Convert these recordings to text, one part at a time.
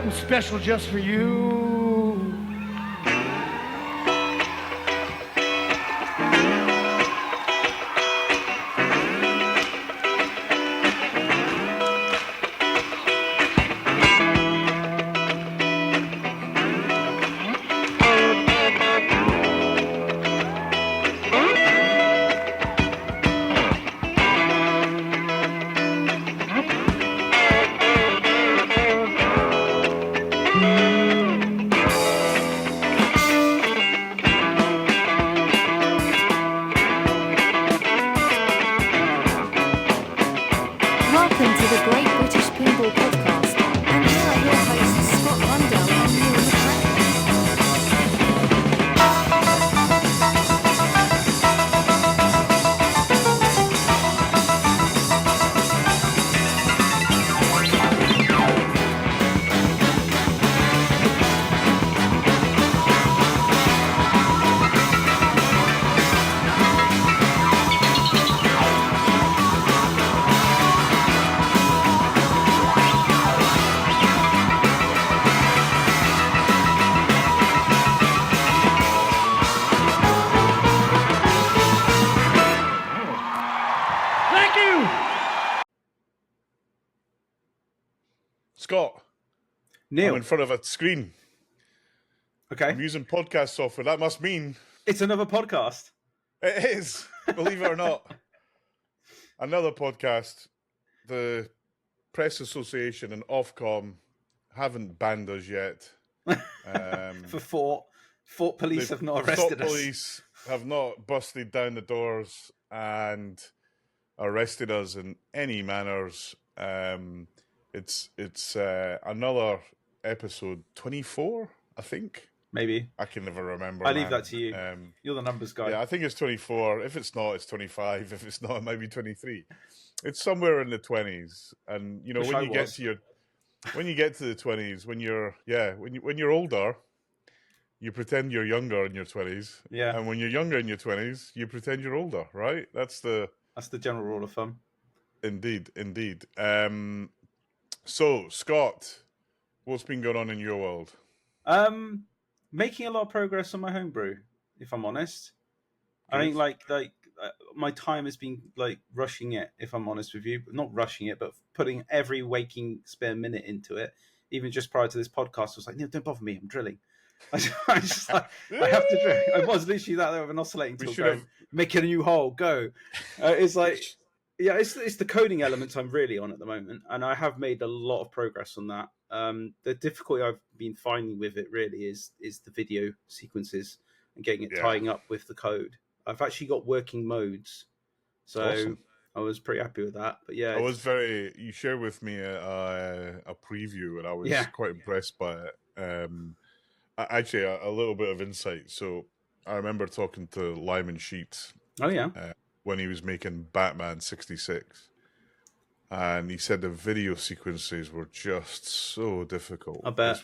something special just for you. Welcome to the Great British Pinball Podcast, and here are your hosts Scott Rundell and Neil McLean. Thank you. Scott, Neil. I'm in front of a screen. Okay. I'm using podcast software. That must mean It's another podcast. it is, believe it or not, another podcast. The Press Association and Ofcom haven't banned us yet. For Fort police have not arrested us. Police have not busted down the doors and arrested us in any manners. It's another episode 24, I think. Maybe. I can never remember. I leave man. that to you. You're the numbers guy. Yeah, I think it's 24. If it's not, it's 25. If it's not, it might be 23. It's somewhere in the 20s. And you know, Wish when I you get was. to the 20s, when you're older, you pretend you're younger in your 20s. Yeah. And when you're younger in your 20s, you pretend you're older, right? That's the general rule of thumb. indeed. So, Scott, what's been going on in your world? Making a lot of progress on my homebrew, if I'm honest. I think like my time has been like rushing it, if I'm honest with you. Not rushing it, but putting every waking spare minute into it. Even just prior to this podcast, I was like, "No, don't bother me. I'm drilling." I just like, I have to drill. I was literally that there with an oscillating tool going, making a new hole, go. It's like, yeah, it's the coding elements I'm really on at the moment, and I have made a lot of progress on that. The difficulty I've been finding with it really is the video sequences and getting it tying up with the code. I've actually got working modes, so Awesome. I was pretty happy with that. But yeah, You shared with me a preview, and I was quite impressed by it. Actually, a little bit of insight. So I remember talking to Lyman Sheets. Oh yeah. When he was making Batman 66. And he said the video sequences were just so difficult. I bet.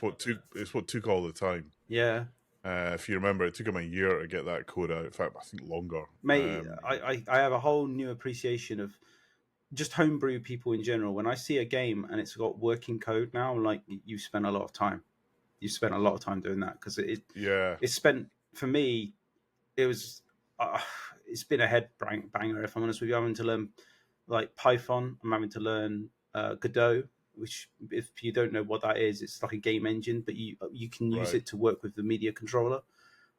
It's what took all the time. Yeah. If you remember, it took him a year to get that code out. In fact, I think longer. Mate, I have a whole new appreciation of just homebrew people in general. When I see a game and it's got working code now, I'm like, you spent a lot of time. You spent a lot of time doing that because it spent, for me, it was, it's been a head banger, if I'm honest with you. I'm having to learn like Python. I'm having to learn Godot, which, if you don't know what that is, it's like a game engine, but you can use it to work with the media controller.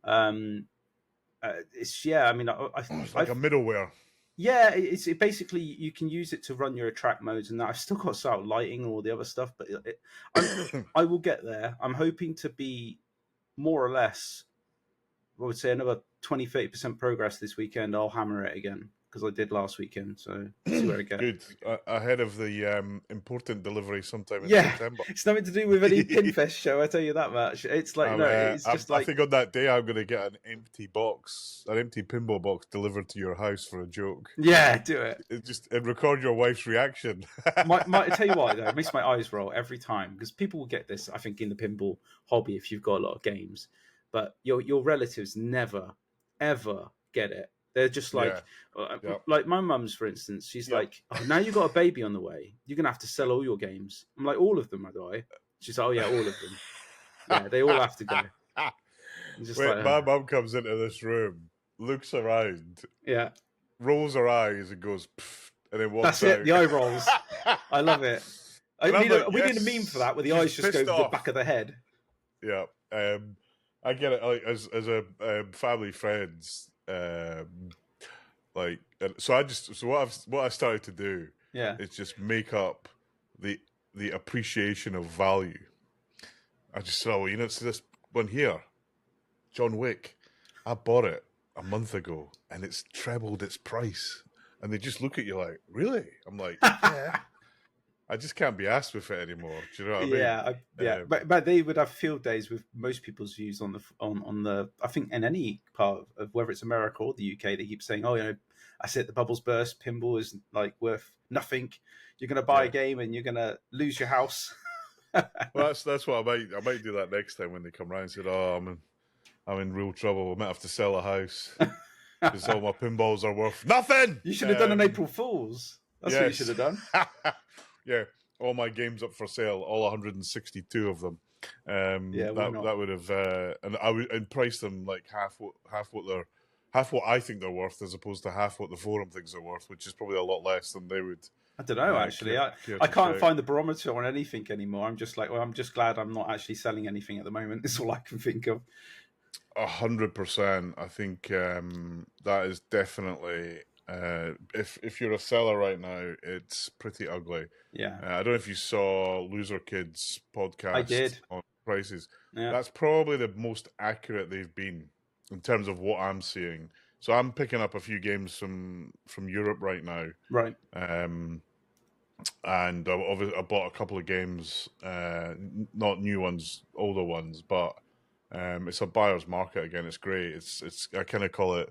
It's I mean, it's like a middleware. Yeah, it's basically you can use it to run your attract modes and that. I've still got to start lighting and all the other stuff, but I will get there. I'm hoping to be more or less, I would say, another 20-30% progress this weekend. I'll hammer it again because I did last weekend, so see where I get. Good. Ahead of the important delivery sometime in Yeah, September. it's nothing to do with any Pinfest show, I tell you that much. It's like, it's just I think on that day I'm going to get an empty pinball box delivered to your house for a joke. Yeah, do it. And record your wife's reaction. I tell you what, though, it makes my eyes roll every time because people will get this, I think, in the pinball hobby if you've got a lot of games, but your relatives never, ever get it. They're just like, like my mum's, for instance, she's like, oh, now you've got a baby on the way. You're going to have to sell all your games. I'm like, all of them, do I? She's like, oh yeah, all of them. Yeah, they all have to go. Just Wait, like, my mum comes into this room, looks around, yeah, rolls her eyes, and goes, "Pff," and then walks that's out. it. The eye rolls. I love it. And I'm like, We need a yes, meme for that, where the she's eyes just go pissed to the off. back of the head. Yeah, I get it. Like as a family friends, like so. What I started to do Yeah, is just make up the appreciation of value. I just said, oh, it's this one here, John Wick. I bought it a month ago, and it's trebled its price. And they just look at you like, really? I'm like, yeah. I just can't be asked with it anymore. Do you know what I mean? But they would have field days with most people's views on the. I think in any part of whether it's America or the UK, they keep saying, "Oh, I said the bubbles burst. Pinball is like worth nothing. You're going to buy a game and you're going to lose your house." Well, that's what I might do that next time when they come round and said, "Oh, I'm in real trouble. I might have to sell a house because all my pinballs are worth nothing." You should have done an April Fool's. That's what you should have done. Yeah, all my games up for sale, all 162 of them. That would have, and I would price them like half what I think they're worth, as opposed to half what the forum thinks they're worth, which is probably a lot less than they would. I don't know, actually. I can't find the barometer on anything anymore. I'm just like, well, I'm just glad I'm not actually selling anything at the moment. That's all I can think of. 100%. I think that is definitely. If you're a seller right now, it's pretty ugly. Yeah. I don't know if you saw Loser Kids podcast. I did. On prices. Yeah. That's probably the most accurate they've been in terms of what I'm seeing. So I'm picking up a few games from Europe right now. Right. And I bought a couple of games, not new ones, older ones, but it's a buyer's market again. It's great. It's I kind of call it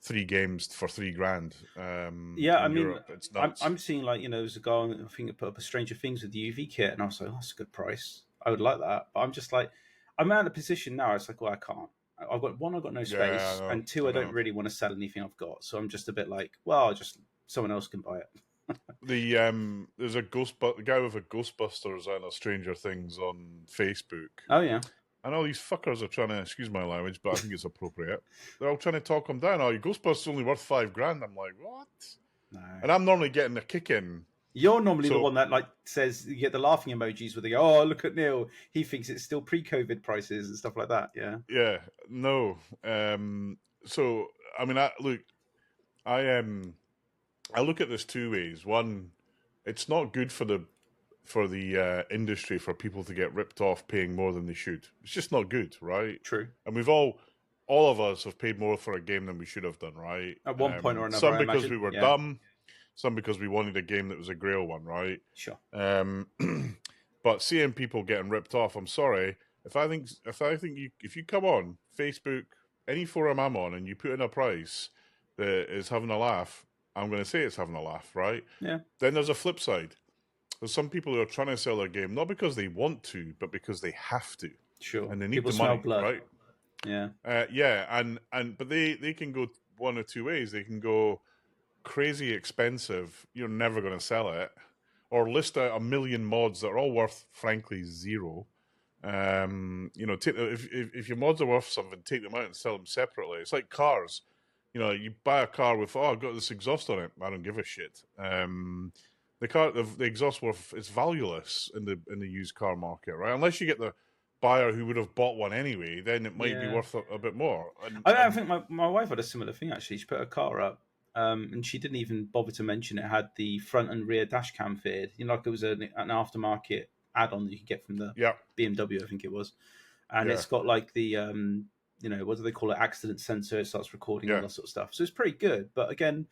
3 games for $3,000. I mean, Europe. It's nuts. I'm seeing like, there's a guy I think that put up a Stranger Things with the UV kit, and I was like, oh, that's a good price. I would like that, but I'm just like, I'm at a position now. It's like, well, I can't. I've got no space, and 2, I don't really want to sell anything I've got. So I'm just a bit like, well, just someone else can buy it. There's a guy with a Ghostbusters and a Stranger Things on Facebook. Oh yeah. And all these fuckers are trying to, excuse my language, but I think it's appropriate. They're all trying to talk him down. Oh, your Ghostbusters only worth $5,000. I'm like, what? No. And I'm normally getting a kick in. You're normally the one that like says, you get the laughing emojis where they go, oh, look at Neil. He thinks it's still pre-COVID prices and stuff like that. Yeah. Yeah. No. So I mean, I look at this 2 ways. One, it's not good for the industry for people to get ripped off paying more than they should. It's just not good, right? True. And we've all of us have paid more for a game than we should have done, right? At one point or another. Some because we were dumb, some because we wanted a game that was a Grail one, right? Sure. But seeing people getting ripped off, I'm sorry. If you come on Facebook, any forum I'm on, and you put in a price that is having a laugh, I'm going to say it's having a laugh, right? Yeah. Then there's a flip side. There's some people who are trying to sell their game not because they want to, but because they have to. Sure. And they need people the money, blood. right? Yeah. But they can go one or two ways. They can go crazy expensive. You're never going to sell it, or list out 1 million mods that are all worth, frankly, zero. If your mods are worth something, take them out and sell them separately. It's like cars. You buy a car with, I've got this exhaust on it. I don't give a shit. The exhaust is valueless in the used car market, right? Unless you get the buyer who would have bought one anyway, then it might be worth a bit more. I think my wife had a similar thing actually. She put a car up, and she didn't even bother to mention it had the front and rear dash cam fitted. Like it was an aftermarket add-on that you could get from the BMW, I think it was, and it's got like the what do they call it? Accident sensor. It starts recording all that sort of stuff. So it's pretty good. But again,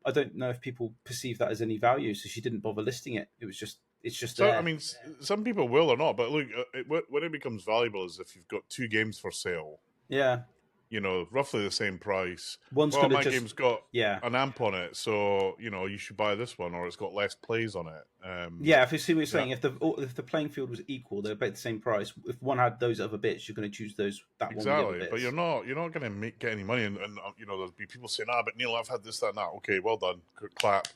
I don't know if people perceive that as any value. So she didn't bother listing it. It's just so there. I mean, some people will or not. But look, when it becomes valuable is if you've got 2 games for sale. Yeah. Roughly the same price. My game's got an amp on it, so you should buy this one, or it's got less plays on it. If you see what you're saying, if the playing field was equal, they're about the same price. If one had those other bits, you're going to choose that one. Exactly, but you're not going to get any money, and there'll be people saying, but Neil, I've had this, that, and that. Okay, well done, clap.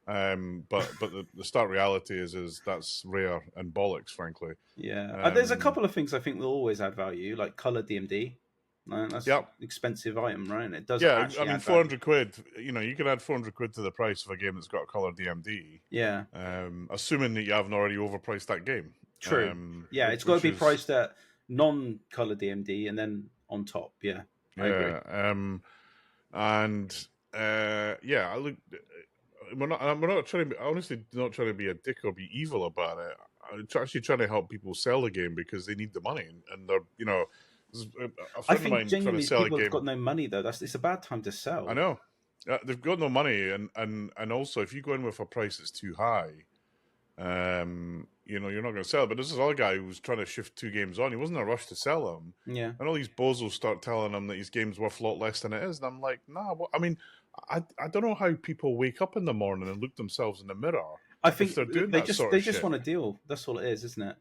But the stark reality is that's rare and bollocks, frankly. Yeah, there's a couple of things I think will always add value, like color DMD. That's Yeah. an expensive item, right? And it does Yeah, actually I mean, add value. 400 quid. You can add 400 quid to the price of a game that's got a color DMD. Yeah, Assuming that you haven't already overpriced that game. true. Yeah, it's got to be priced at non-color DMD and then on top. Yeah, I agree. And yeah, I look. We're not trying to be, honestly not trying to be a dick or be evil about it. I'm actually trying to help people sell the game because they need the money, and they're a I friend of think mine trying to genuinely sell a people game. have got no money though. It's a bad time to sell. I know. They've got no money, and also if you go in with a price that's too high, you're not going to sell it. But this is other guy who was trying to shift 2 games on. He wasn't in a rush to sell them. Yeah, And all these bozos start telling him that his game's worth a lot less than it is. And I'm like, nah. I mean, I don't know how people wake up in the morning and look themselves in the mirror. I think they're doing they that just sort they of just shit. want a deal. That's all it is, isn't it?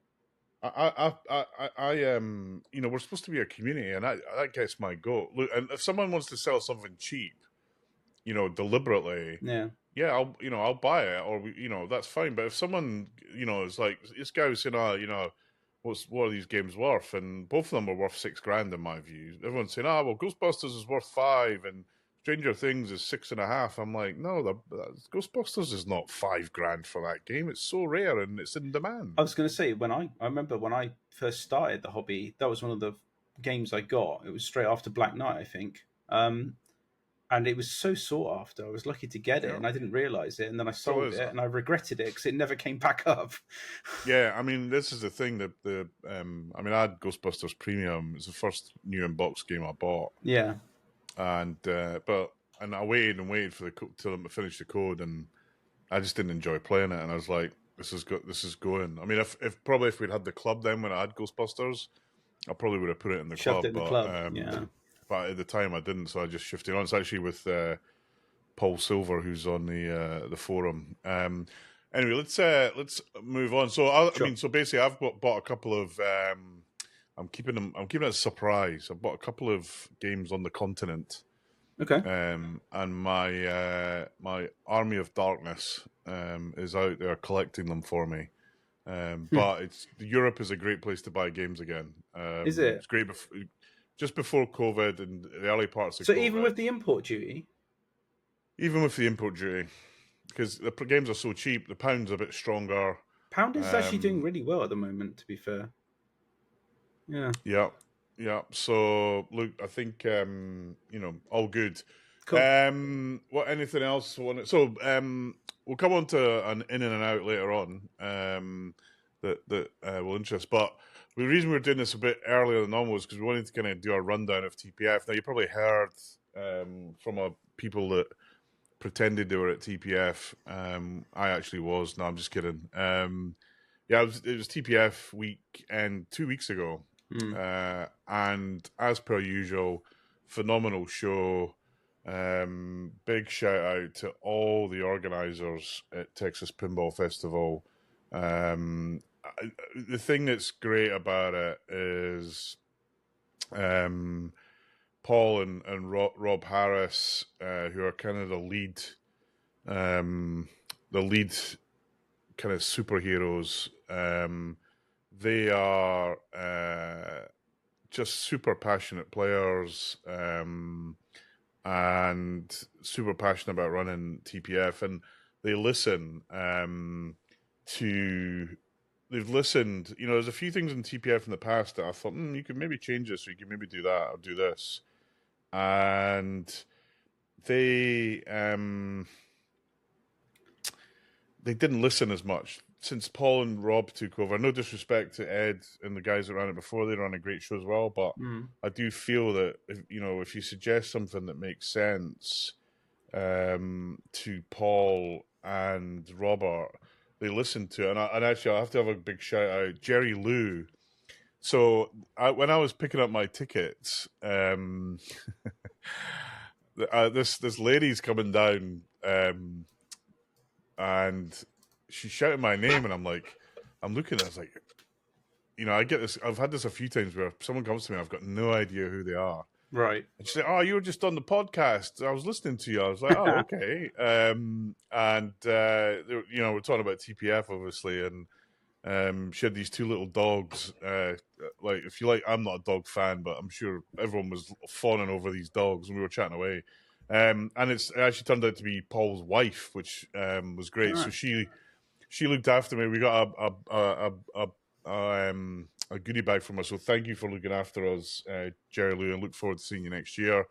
We're supposed to be a community, and that gets my goat. Look, and if someone wants to sell something cheap, deliberately, Yeah, I'll buy it, or that's fine. But if someone, is like this guy was saying, what are these games worth? And both of them were worth $6,000 in my view. Everyone's saying, well, Ghostbusters is worth 5, and Stranger Things is 6.5. I'm like, no, Ghostbusters is not $5,000 for that game. It's so rare and it's in demand. I was going to say I remember when I first started the hobby, that was one of the games I got. It was straight after Black Knight, I think. And it was so sought after. I was lucky to get it, and I didn't realize it. And then I sold it, and I regretted it because it never came back up. Yeah, I mean, this is the thing that I had Ghostbusters Premium. It's the first new in-box game I bought. Yeah, and I waited and waited for till them to finish the code, and I just didn't enjoy playing it. And I was like, this is going. I mean, if we'd had the club then when I had Ghostbusters, I probably would have put it in the shoved club. it in the club. Yeah. But at the time I didn't, so I just shifted on. It's actually with Paul Silver, who's on the forum. Anyway, let's move on. So I mean, so basically, I've bought a couple of. I'm keeping it a surprise. I've bought a couple of games on the continent. Okay. And my Army of Darkness is out there collecting them for me. But Europe is a great place to buy games again. Is it? It's great. Just before COVID and the early parts of COVID. So even with the import duty? Even with the import duty. Because the games are so cheap, the pound's a bit stronger. Pound is actually doing really well at the moment, to be fair. Yeah. Yeah. So, look, I think, all good. Cool. Anything else? So, we'll come on to an in and an out later on that will interest. But the reason we're doing this a bit earlier than normal is because we wanted to kind of do a rundown of TPF. Now, you probably heard from people that pretended they were at TPF. I actually was. No, I'm just kidding. It was TPF week and 2 weeks ago. And as per usual, phenomenal show. Big shout out to all the organizers at Texas Pinball Festival. The thing that's great about it is Paul and Rob Harris, who are kind of the lead kind of superheroes. They are just super passionate players and super passionate about running TPF, and they listen they've listened. There's a few things in TPF in the past that I thought, you could maybe change this, or you could maybe do that, or do this. And they didn't listen as much since Paul and Rob took over. No disrespect to Ed and the guys that ran it before; they ran a great show as well. But I do feel that if you suggest something that makes sense to Paul and Robert, they listen to it. And actually, I have to have a big shout out, Jerry Lou. So when I was picking up my tickets, this lady's coming down, and she shouted my name, and I'm looking at it, I was like, I get this. I've had this a few times where someone comes to me, I've got no idea who they are, Right. And she said, "Oh, you were just on the podcast. I was listening to you." I was like, "Oh, okay." We're talking about TPF, obviously, and she had these two little dogs. Like, if you like, I'm not a dog fan, but I'm sure everyone was fawning over these dogs, and we were chatting away. And it actually turned out to be Paul's wife, which was great. Right. So she looked after me. We got a goodie bag from her. So thank you for looking after us, Jerry Lou, and look forward to seeing you next year.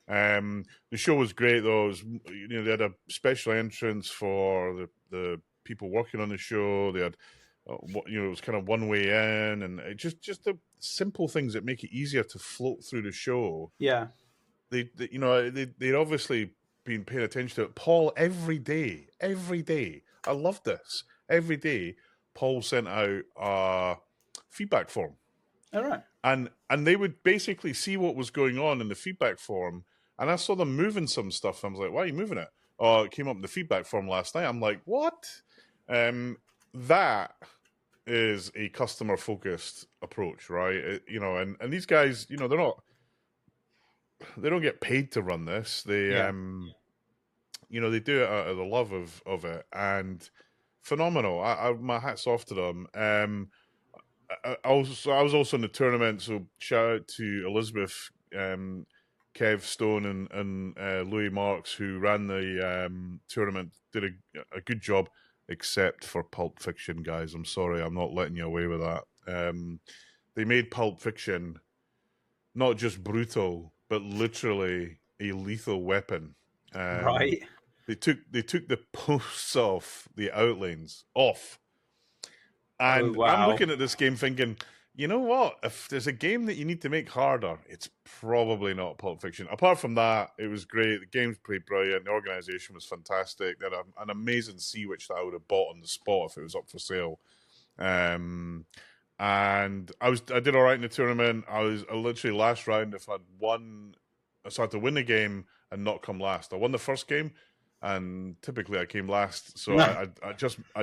The show was great, though. They had a special entrance for the people working on the show. They had, it was kind of one way in, and just the simple things that make it easier to float through the show. Yeah. They'd obviously been paying attention to it. Paul, every day. I love this. Every day, Paul sent out a feedback form. All right. And they would basically see what was going on in the feedback form. And I saw them moving some stuff. I was like, why are you moving it? Oh, it came up in the feedback form last night. I'm like, what? That is a customer-focused approach, right? And these guys, they don't get paid to run this. They, they do it out of the love of it, and phenomenal. My hat's off to them. I was also in the tournament, so shout out to Elizabeth, Kev Stone, and Louis Marks, who ran the tournament. Did a good job, except for Pulp Fiction, guys. I'm sorry, I'm not letting you away with that. They made Pulp Fiction not just brutal, but literally a lethal weapon. Right. They took the posts off, the outlines off. And wow. I'm looking at this game thinking, you know what? If there's a game that you need to make harder, it's probably not Pulp Fiction. Apart from that, it was great. The game's played brilliant. The organization was fantastic. They had an amazing sea witch that I would have bought on the spot if it was up for sale. And I did all right in the tournament. I literally last round. If I'd won, so I had to win the game and not come last. I won the first game, and typically I came last. So I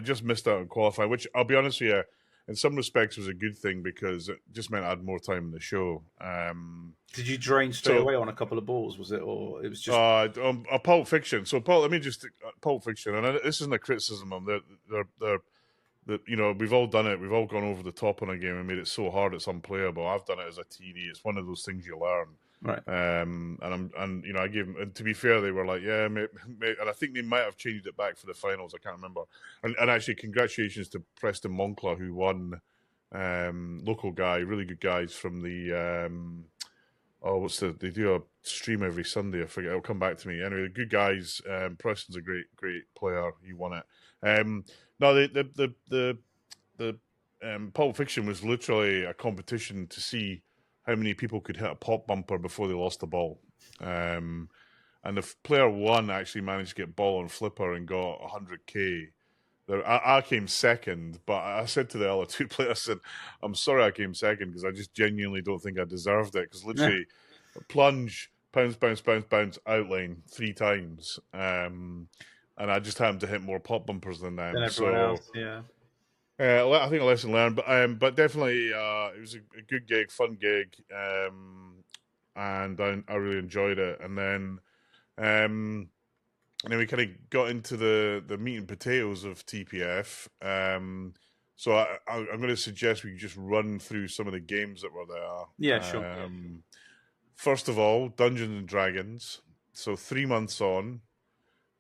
just missed out on qualifying, which I'll be honest with you, in some respects was a good thing because it just meant I had more time in the show. Did you drain straight away on a couple of balls? Was it, or it was just a Pulp Fiction? So Pulp Fiction, and this isn't a criticism of them. They're we've all done it. We've all gone over the top on a game and made it so hard it's unplayable. I've done it as a TD. It's one of those things you learn. Right. And I gave them. And to be fair, they were like, yeah, and I think they might have changed it back for the finals. I can't remember. And actually, congratulations to Preston Moncla, who won. Local guy, really good guys from the. They do a stream every Sunday. I forget. It'll come back to me. Anyway, the good guys. Preston's a great player. He won it. No, the Pulp Fiction was literally a competition to see how many people could hit a pop bumper before they lost the ball. And the player one actually managed to get ball on flipper and got 100K. I came second, but I said to the other two players, I said, I'm sorry I came second because I just genuinely don't think I deserved it. Because literally, plunge, bounce, outline 3 times. And I just happened to hit more pop bumpers than them. Than everyone else, yeah. I think a lesson learned, but definitely it was a good gig, fun gig, and I really enjoyed it. And then we kind of got into the meat and potatoes of TPF. So I'm going to suggest we just run through some of the games that were there. Yeah, sure. First of all, Dungeons and Dragons. So 3 months on,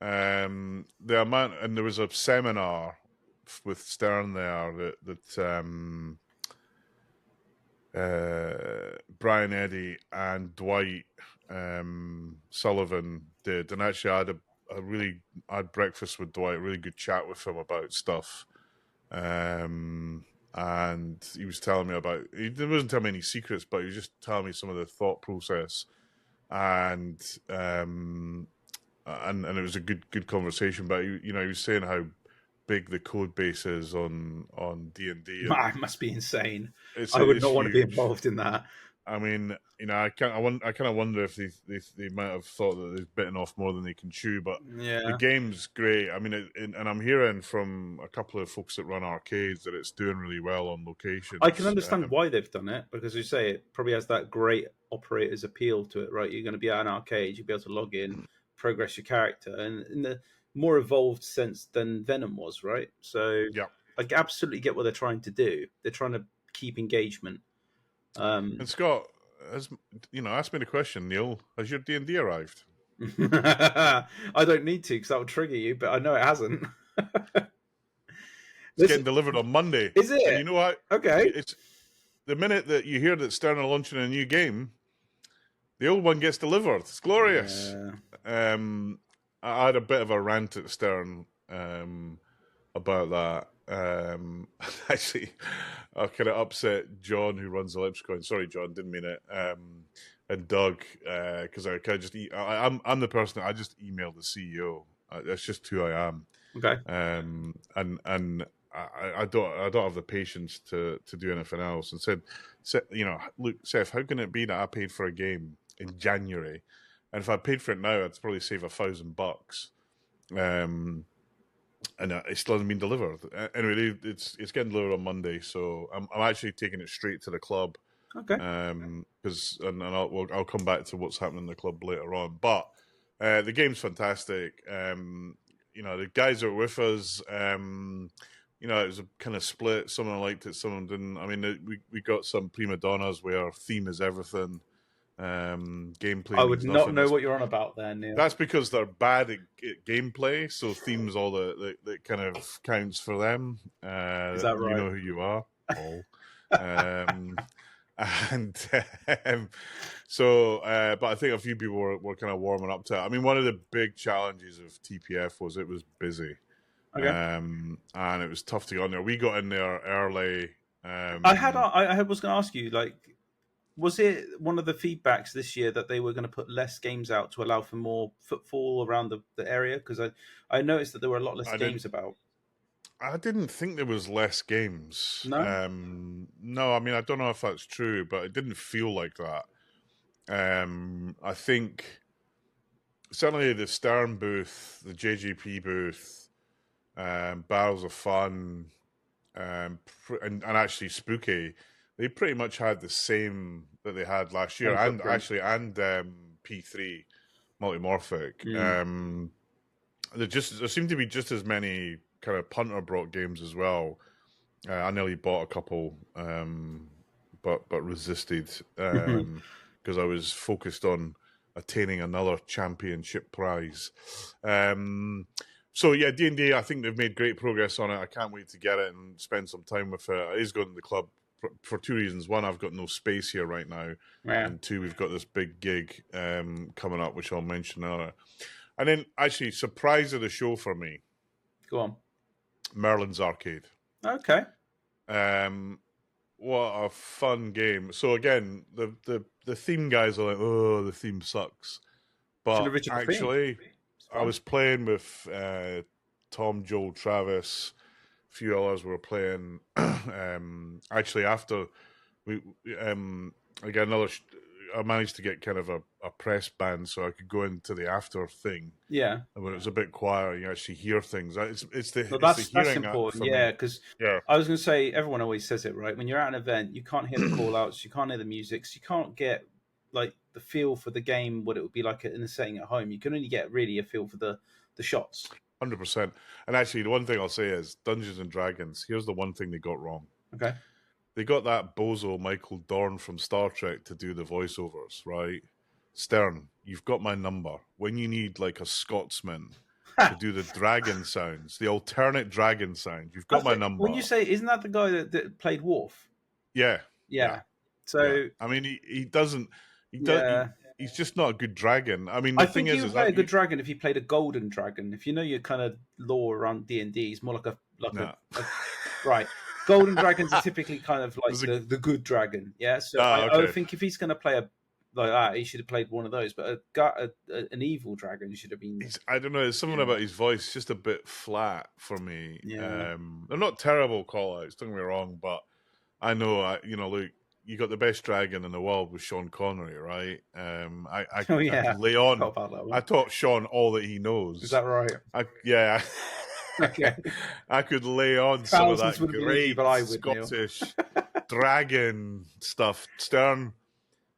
the amount, and there was a seminar with Stern there that Brian Eddy and Dwight Sullivan did, and actually I had breakfast with Dwight, a really good chat with him about stuff, and he was telling me he wasn't telling me any secrets, but he was just telling me some of the thought process, and it was a good conversation. But he was saying how big the code base is on D&D. It must be insane. I would not want to be involved in that. I mean, I kind of wonder if they might have thought that they've bitten off more than they can chew. But the game's great. I mean, and I'm hearing from a couple of folks that run arcades that it's doing really well on locations. I can understand why they've done it, because you say it probably has that great operator's appeal to it, right? You're going to be at an arcade, you'll be able to log in, progress your character, and in the more evolved sense than Venom was, right? So yeah, I absolutely get what they're trying to do. They're trying to keep engagement. And Scott, ask me the question, Neil. Has your D&D arrived? I don't need to, because that would trigger you, but I know it hasn't. It's getting delivered on Monday. Is it? And you know what? Okay. It's the minute that you hear that Stern are launching a new game, the old one gets delivered. It's glorious. Yeah. I had a bit of a rant at Stern about that. Actually, I kind of upset John, who runs the Lipscoin. Sorry, John, didn't mean it. And Doug, because I kind of just I'm the person that I just email the CEO. That's just who I am. Okay. And I don't have the patience to do anything else. And said, look, Seth, how can it be that I paid for a game in January, and if I paid for it now, I'd probably save $1,000. And it still hasn't been delivered. Anyway, it's getting delivered on Monday, so I'm actually taking it straight to the club. Okay. Because I'll come back to what's happening in the club later on. But the game's fantastic. The guys are with us. It was a kind of split. Someone liked it, someone didn't. I mean, we got some prima donnas where theme is everything. Gameplay. I would not know what you're on about there, Neil. That's because they're bad at gameplay, so theme's all that kind of counts for them. Is that right? You know who you are, Paul. But I think a few people were kind of warming up to it. I mean, one of the big challenges of TPF was it was busy. Okay. And it was tough to get on there. We got in there early. I was going to ask you, was it one of the feedbacks this year that they were going to put less games out to allow for more footfall around the area? Because I noticed that there were a lot less games about. I didn't think there was less games. No? No, I mean, I don't know if that's true, but it didn't feel like that. I think certainly the Stern booth, the JJP booth, Barrels of Fun, and actually Spooky, they pretty much had the same that they had last year, and P3 Multimorphic. There seemed to be just as many kind of punter brought games as well. I nearly bought a couple, but resisted because I was focused on attaining another championship prize. So yeah, D&D, I think they've made great progress on it. I can't wait to get it and spend some time with it. It is going to the club for two reasons. One, I've got no space here right now. Yeah. And two, we've got this big gig coming up, which I'll mention later. And then, actually, surprise of the show for me. Go on. Merlin's Arcade. Okay. What a fun game. So again, the theme guys are like, oh, the theme sucks. But actually, I was playing with Tom, Joel, Travis, a few others were playing. Actually, after I get another, I managed to get kind of a press band so I could go into the after thing. Yeah. And when it was a bit quieter, you actually hear things. It's the that's hearing important. Yeah, because I was going to say, everyone always says it, right? When you're at an event, you can't hear the call outs, you can't hear the music, so you can't get the feel for the game, what it would be like in a setting at home. You can only get really a feel for the shots. 100%. And actually, the one thing I'll say is Dungeons and Dragons, here's the one thing they got wrong. Okay. They got that bozo Michael Dorn from Star Trek to do the voiceovers, right? Stern, you've got my number. When you need a Scotsman to do the dragon sounds, the alternate dragon sounds, you've got my number. When you say, isn't that the guy that played Worf? Yeah. So I mean, he doesn't. He's just not a good dragon. I mean, I think he would play a good dragon if he played a golden dragon. If you know your kind of lore around D&D, he's more like a right. Golden dragons are typically kind of like the good dragon. Yeah. So I think if he's going to play like that, he should have played one of those. But an evil dragon should have been. I don't know. There's something about his voice just a bit flat for me. Yeah. They're not terrible call outs. Don't get me wrong, but I know. Luke, you got the best dragon in the world with Sean Connery, right? I Oh yeah, could lay on. Forgot about that one. I taught Sean all that he knows. Is that right? Yeah. Okay. I could lay on some of Thousands that wouldn't believe you, great but I would, Neil. Scottish dragon stuff. Stern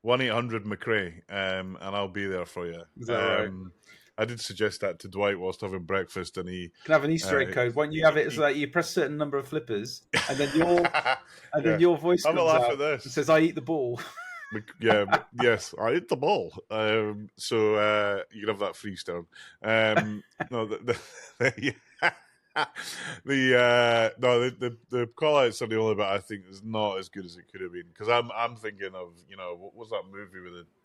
1-800 McRae, and I'll be there for you. Is that right? I did suggest that to Dwight whilst having breakfast, and he Can have an Easter egg code. Won't you have it so that you press a certain number of flippers, and then your voice Have a comes laugh out at this. and says, "I eat the ball." Yes, I hit the ball. So you can have that free, Stern. No, the call outs are the only bit I think is not as good as it could have been, because I'm thinking of, what was that movie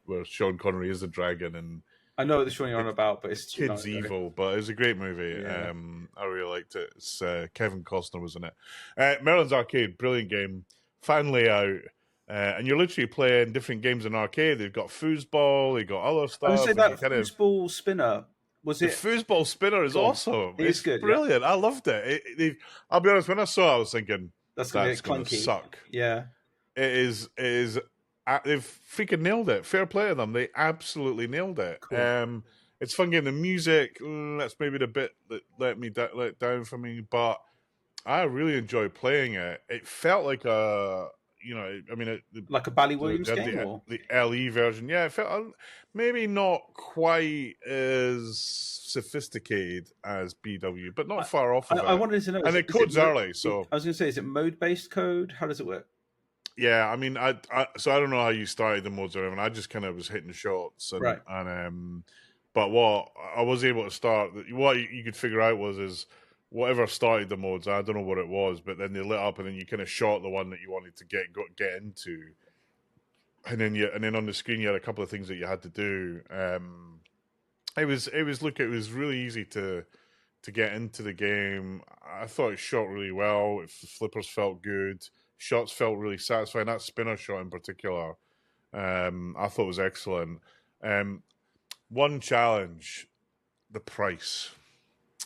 where Sean Connery is a dragon and I know what the one you're on about, but it's too Kids nice, Evil, but it was a great movie. Yeah. I really liked it. It's Kevin Costner was in it. Merlin's Arcade, brilliant game, fan layout. And you're literally playing different games in arcade. They've got foosball, they've got other stuff. I would say that foosball spinner, was the it? foosball spinner is awesome. It's good, brilliant. Yeah. I loved it. I'll be honest, when I saw it, I was thinking, that's going to suck. Yeah. It is. They've freaking nailed it. Fair play to them. They absolutely nailed it. Cool. It's fun getting the music. That's maybe the bit that let down for me, but I really enjoyed playing it. It felt like like a Bally Williams game, the LE version. Yeah, it felt maybe not quite as sophisticated as BW, but not far off of it. I wanted to know, and the code's early, so I was going to say, is it mode-based code? How does it work? Yeah, I mean, I don't know how you started the modes or anything. I just kind of was hitting shots, right? And but what I was able to start, what you could figure out is whatever started the modes. I don't know what it was, but then they lit up, and then you kind of shot the one that you wanted to get into, and then on the screen you had a couple of things that you had to do. It was really easy to get into the game. I thought it shot really well. The flippers felt good. Shots felt really satisfying. That spinner shot in particular, I thought was excellent. One challenge, the price.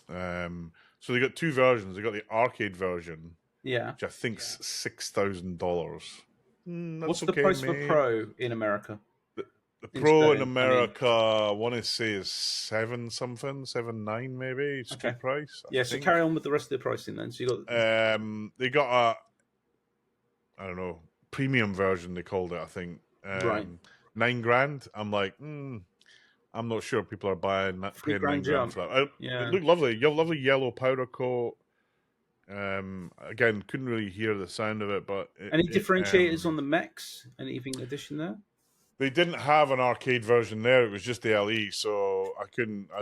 So they got two versions. They got the arcade version, which I think's $6,000. What's the price for Pro in America? The Pro in America, I want to say is $7.9 maybe. It's a good price. I think. So carry on with the rest of the pricing then. So you got they got I don't know, premium version they called it, I think. Right. $9,000. I'm like, I'm not sure people are paying $9,000 for that. It looked lovely. You have lovely yellow powder coat. Again, couldn't really hear the sound of it, but any differentiators on the mechs? Anything in addition there? They didn't have an arcade version there. It was just the LE, so I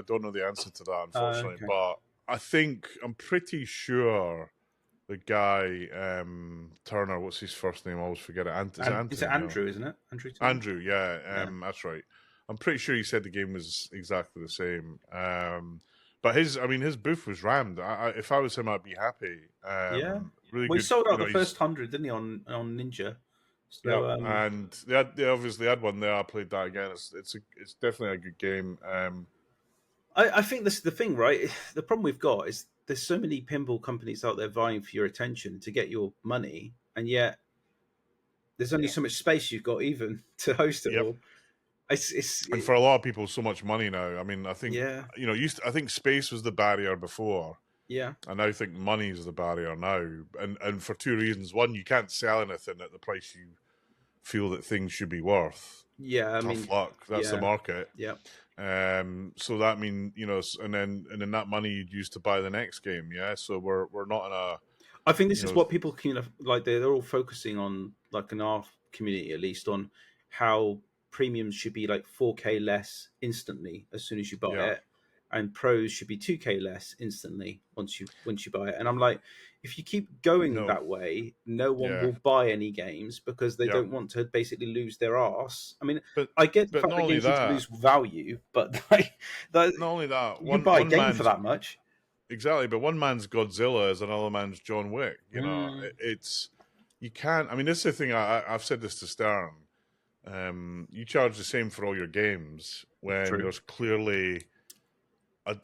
don't know the answer to that, unfortunately. Okay. But I'm pretty sure the guy Turner, what's his first name? I always forget it. Is it Andrew? Isn't it Andrew? Yeah, that's right. I'm pretty sure he said the game was exactly the same. But his booth was rammed. If I was him, I'd be happy. Really good. He sold out the first 100, didn't he, on Ninja? So, and they obviously had one there. I played that again. It's definitely a good game. I think this is the thing, right? The problem we've got is there's so many pinball companies out there vying for your attention to get your money, and yet there's only so much space you've got even to host it all. And for a lot of people, so much money now. I mean, I think I think space was the barrier before. Yeah. And I think money is the barrier now, and for two reasons. One, you can't sell anything at the price you feel that things should be worth. Yeah, Tough luck. That's the market. Yeah. So that means and then that money you'd use to buy the next game. Yeah. So we're not in a. I think this is what people kind of like. They're all focusing on, like in our community at least, on how premiums should be like 4K less instantly as soon as you buy it, and pros should be 2K less instantly once you buy it. And I'm like, if you keep going that way, no one will buy any games because they don't want to basically lose their arse. I mean, I get the fact that games need to lose value, but not only that, you can buy a game for that much. Exactly, but one man's Godzilla is another man's John Wick. You know, it's you can't. I mean, this is the thing. I've said this to Stern. You charge the same for all your games when there's clearly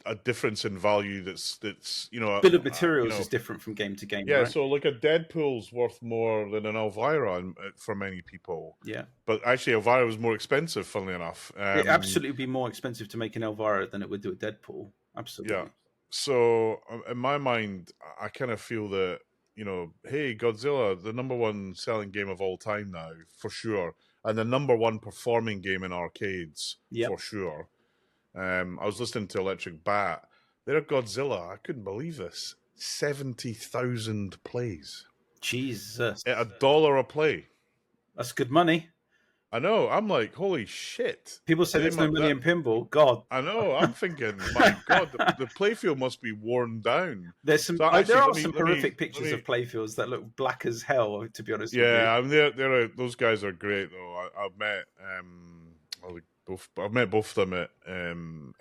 a difference in value that's Bill of materials you know, is different from game to game, yeah. right? So like a Deadpool's worth more than an Elvira for many people. Yeah. But actually, Elvira was more expensive, funnily enough. It absolutely would be more expensive to make an Elvira than it would do a Deadpool. Absolutely. Yeah. So in my mind, I kind of feel that, hey, Godzilla, the number one selling game of all time now, for sure, and the number one performing game in arcades, for sure. I was listening to Electric Bat. Their Godzilla, I couldn't believe this, 70,000 plays. Jesus. At $1 a play. That's good money. I know. I'm like, holy shit. People say there's no money in pinball. God. I know. I'm thinking, my God, the playfield must be worn down. There's some. So There are some horrific pictures of playfields that look black as hell. To be honest. Yeah, I mean, those guys are great though. I've met I've met both of them at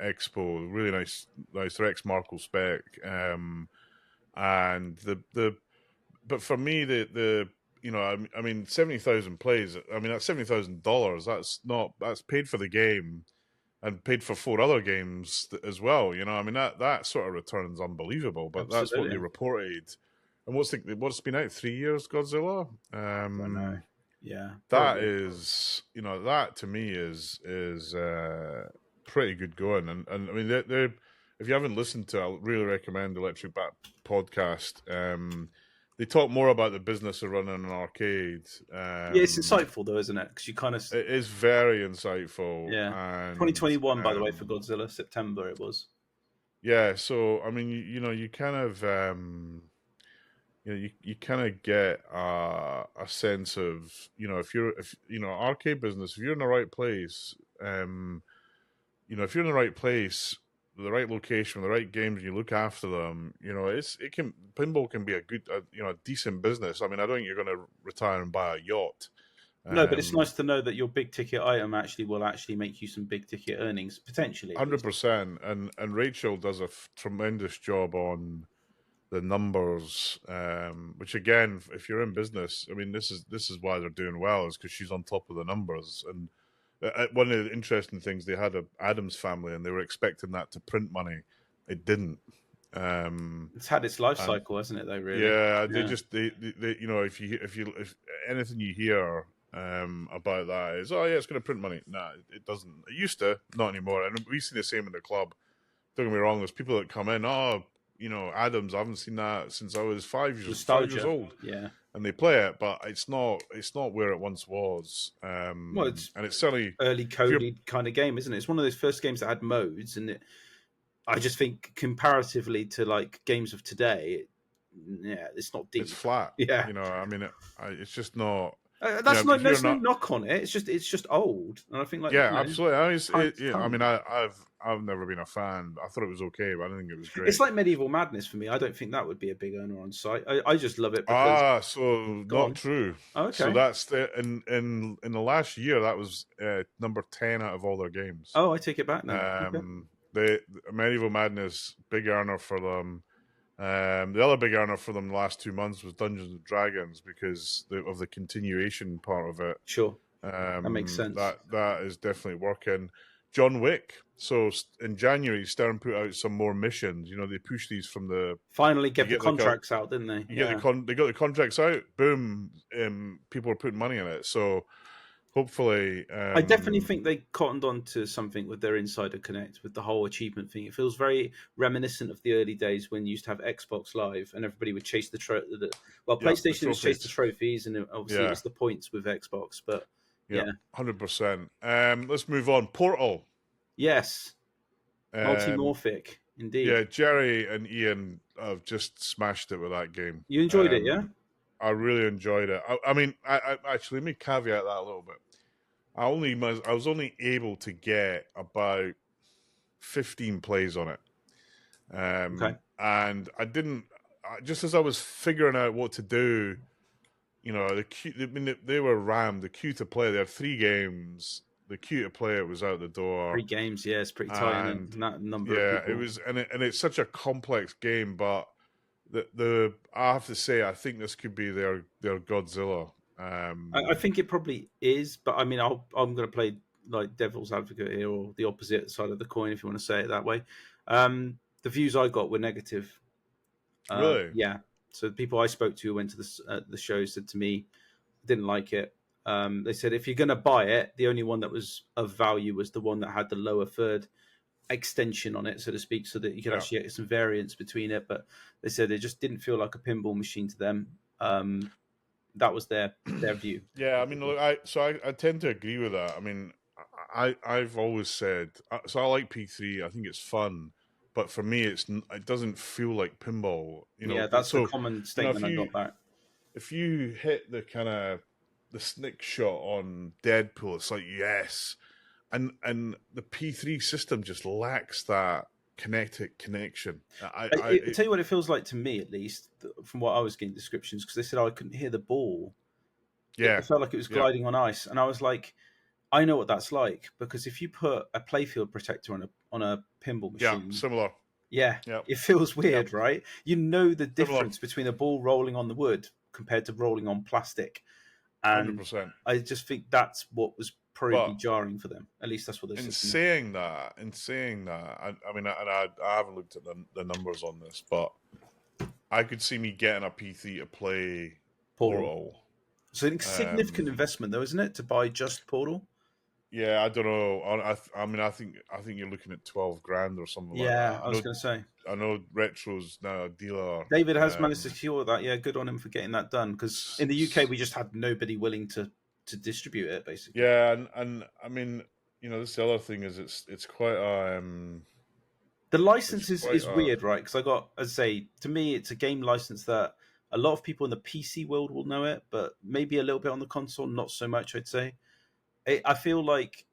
Expo. Really nice. They're ex-Marco Spec. And but for me I mean 70,000 plays. I mean that's $70,000. That's paid for the game and paid for 4 other games as well. I mean that sort of return's unbelievable. But Absolutely. That's what they reported. And what's been out 3 years? Godzilla. I know. Yeah, that is that to me is pretty good going. And I mean they're if you haven't listened to it, I really recommend the Electric Bat podcast. They talk more about the business of running an arcade. Yeah, it's insightful though, isn't it? Because you kind of it is very insightful. Yeah, and, 2021 by the way for Godzilla, September it was. Yeah, so I mean you kind of you kind of get a sense of if arcade business, if you're in the right place, if you're in the right place, the right location, the right games, you look after them. Pinball can be a good, a decent business. I mean, I don't think you're going to retire and buy a yacht. No, but it's nice to know that your big ticket item will make you some big ticket earnings potentially. 100%, and Rachel does a tremendous job on the numbers, which again, if you're in business, I mean, this is why they're doing well, is because she's on top of the numbers. And one of the interesting things, they had a Adams family, and they were expecting that to print money. It didn't. It's had its life cycle, hasn't it? Though, really. Yeah, they if anything you hear about that is, oh yeah, it's going to print money. Nah, it doesn't. It used to, not anymore. And we see the same in the club. Don't get me wrong. There's people that come in, Adams, I haven't seen that since I was 5 years old. Yeah. And they play it, but it's not where it once was. And it's certainly early coded kind of game, isn't it? It's one of those first games that had modes, and I just think comparatively to like games of today, it's not deep. It's flat. Yeah. I mean, it's just not. There's no knock on it. It's just old, and I think absolutely. I've never been a fan. I thought it was okay, but I didn't think it was great. It's like Medieval Madness for me. I don't think that would be a big earner on site. I just love it. Because... not true. Oh, okay. So that's in the last year that was number 10 out of all their games. Oh, I take it back now. The Medieval Madness, big earner for them. The other big earner for them the last 2 months was Dungeons and Dragons because of the continuation part of it. Sure, that makes sense. That is definitely working. John Wick. So in January, Stern put out some more missions. They push these from the finally get the contracts out, didn't they? They got the contracts out. Boom, people are putting money in it. So hopefully, I definitely think they cottoned on to something with their Insider Connect, with the whole achievement thing. It feels very reminiscent of the early days when you used to have Xbox Live and everybody would chase PlayStation would chase the trophies, and obviously it was the points with Xbox. But 100%. Let's move on. Portal. Yes. Multimorphic, indeed. Yeah, Jerry and Ian have just smashed it with that game. You enjoyed it, yeah? I really enjoyed it. I mean, I actually, let me caveat that a little bit. I was only able to get about 15 plays on it. Okay. And I didn't, just as I was figuring out what to do, they were rammed. The queue to play, there are 3 games. The queue to play it was out the door. 3 games, yeah, it's pretty tight in that number of people. Yeah, it was, and it's such a complex game, but I have to say, I think this could be their Godzilla. I think it probably is, but I mean, I'm going to play like devil's advocate here, or the opposite side of the coin, if you want to say it that way. The views I got were negative. Really? Yeah. So the people I spoke to who went to the show said to me, didn't like it. They said if you're going to buy it, the only one that was of value was the one that had the lower third extension on it, so to speak, so that you could actually get some variance between it. But they said it just didn't feel like a pinball machine to them. That was their view. Yeah, I mean, look, I tend to agree with that. I mean, I've always said so. I like P3. I think it's fun, but for me, it doesn't feel like pinball. You know, Yeah, that's so, the common statement I got back. If you hit the kind of the snick shot on Deadpool, it's like yes, and the P3 system just lacks that connection. I tell you what it feels like to me, at least from what I was getting descriptions, because they said I couldn't hear the ball. Yeah, it felt like it was gliding on ice, and I was like, I know what that's like, because if you put a playfield protector on a pinball machine, similar. Yeah, it feels weird, right? You know the difference between a ball rolling on the wood compared to rolling on plastic, and 100%. I just think that's what was probably jarring for them. At least that's what they said. In saying that, I mean, I haven't looked at the numbers on this, but I could see me getting a P3 to play Portal. So a significant investment, though, isn't it, to buy just Portal? Yeah, I don't know. I mean, I think you're looking at 12 grand or something like that. Yeah, I was going to say. I know Retro's now a dealer. David has managed to secure that. Yeah, good on him for getting that done. Because in the UK, we just had nobody willing to distribute it, basically. Yeah, and I mean, you know, this other thing is it's quite a. The license is weird, right? Because as I say, to me, it's a game license that a lot of people in the PC world will know it, but maybe a little bit on the console, not so much, I'd say. I feel like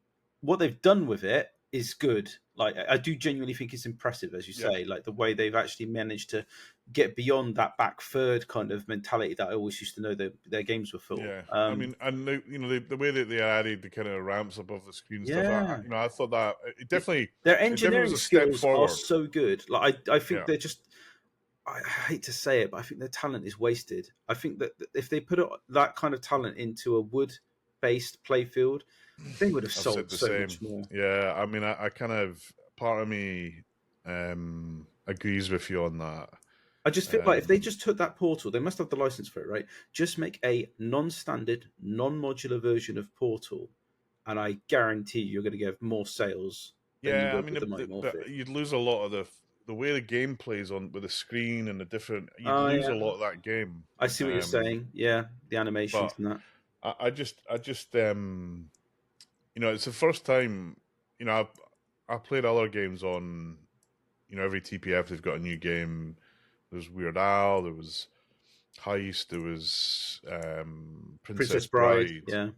what they've done with it is good. Like, I do genuinely think it's impressive, as you say, like the way they've actually managed to get beyond that back third kind of mentality that I always used to know their games were full. Yeah, I mean, and the way that they added the kind of ramps above the screen and stuff, I thought that it definitely their engineering skills are so good. Like, I think they're just. I hate to say it, but I think their talent is wasted. I think that if they put that kind of talent into a wood-based playfield, they would have sold so much more. Yeah, I mean, I kind of, part of me agrees with you on that. I just feel like if they just took that Portal, they must have the license for it, right? Just make a non-standard, non-modular version of Portal, and I guarantee you're going to get more sales. Yeah, I mean, you'd lose a lot of the way the game plays on with the screen and the different. You'd lose a lot of that game. I see what you're saying. Yeah, the animations and that. I just you know, it's the first time, you know, I played other games on, you know, every TPF they've got a new game. There's Weird Al, there was Heist, there was Princess Bride. Yeah,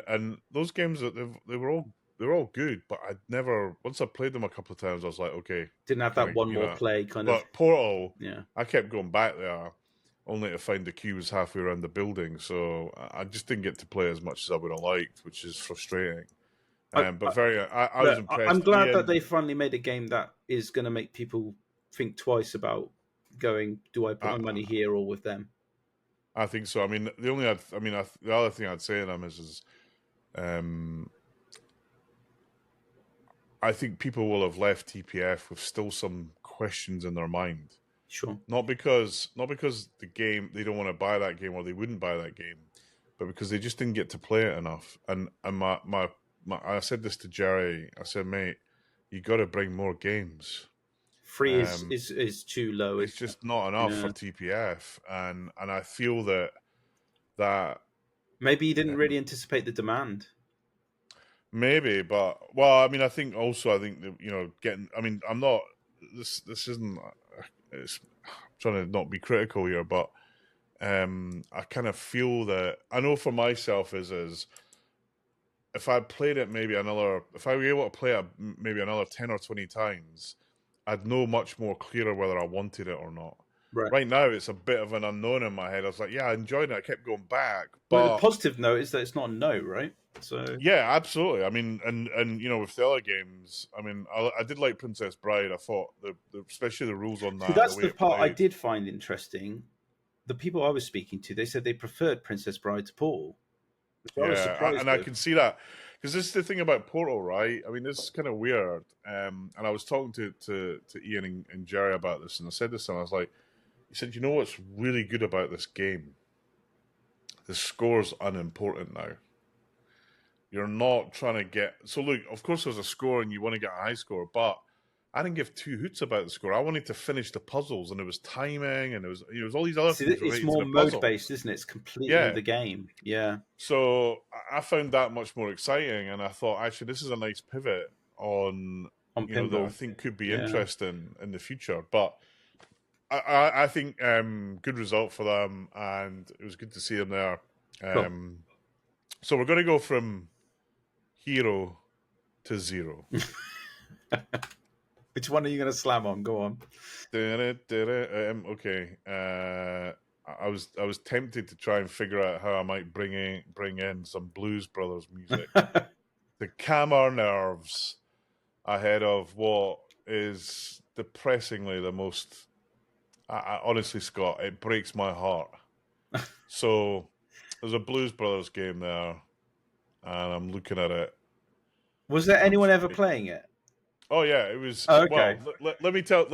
and those games they were all good, but I'd never, once I played them a couple of times, I was like, okay, didn't have that one more play kind of. But Portal, yeah, I kept going back there only to find the queue was halfway around the building, so I just didn't get to play as much as I would have liked, which is frustrating. I was impressed. I'm glad that they finally made a game that is going to make people think twice about going, do I put my money here or with them? I think so. I mean, the other thing I'd say to them is I think people will have left TPF with still some questions in their mind. Sure. Not because the game, they don't want to buy that game or they wouldn't buy that game, but because they just didn't get to play it enough. And I said this to Jerry. I said, mate, you got to bring more games. 3 is too low. It's just not enough for TPF, and I feel that maybe you didn't really anticipate the demand. Maybe, but I mean, I think that, you know, I'm not. This isn't. I'm trying to not be critical here, but I kind of feel that I know for myself is if I played it if I were able to play it maybe another 10 or 20 times, I'd know much more clearer whether I wanted it or not. Right now, it's a bit of an unknown in my head. I was like, yeah, I enjoyed it. I kept going back. But the positive note is that it's not a no, right? So yeah, absolutely. I mean, and you know, with the other games, I mean, I did like Princess Bride. I thought especially the rules on that. So that's the part I did find interesting. The people I was speaking to, they said they preferred Princess Bride to Portal. Yeah, and I can see that because this is the thing about Portal, right? I mean, this is kind of weird. And I was talking to Ian and Jerry about this, and I said this to him. I was like, he said, you know what's really good about this game? The score's unimportant now. You're not trying to get... So look, of course there's a score and you want to get a high score, but I didn't give two hoots about the score. I wanted to finish the puzzles, and there was timing, and there was all these other things related It's more to the puzzle. mode-based, isn't it? It's completely the game. Yeah. So I found that much more exciting, and I thought, actually, this is a nice pivot on Pinball. that I think could be interesting in the future. But I think good result for them, and it was good to see them there. Cool. So we're going to go from hero to zero. Which one are you going to slam on? Go on. Okay. I was tempted to try and figure out how I might bring in some Blues Brothers music to calm our nerves ahead of what is depressingly the most. Honestly, Scott, it breaks my heart. So there's a Blues Brothers game there, and I'm looking at it. Was there anyone ever playing it? Oh yeah, it was. Oh, okay. Well, let me tell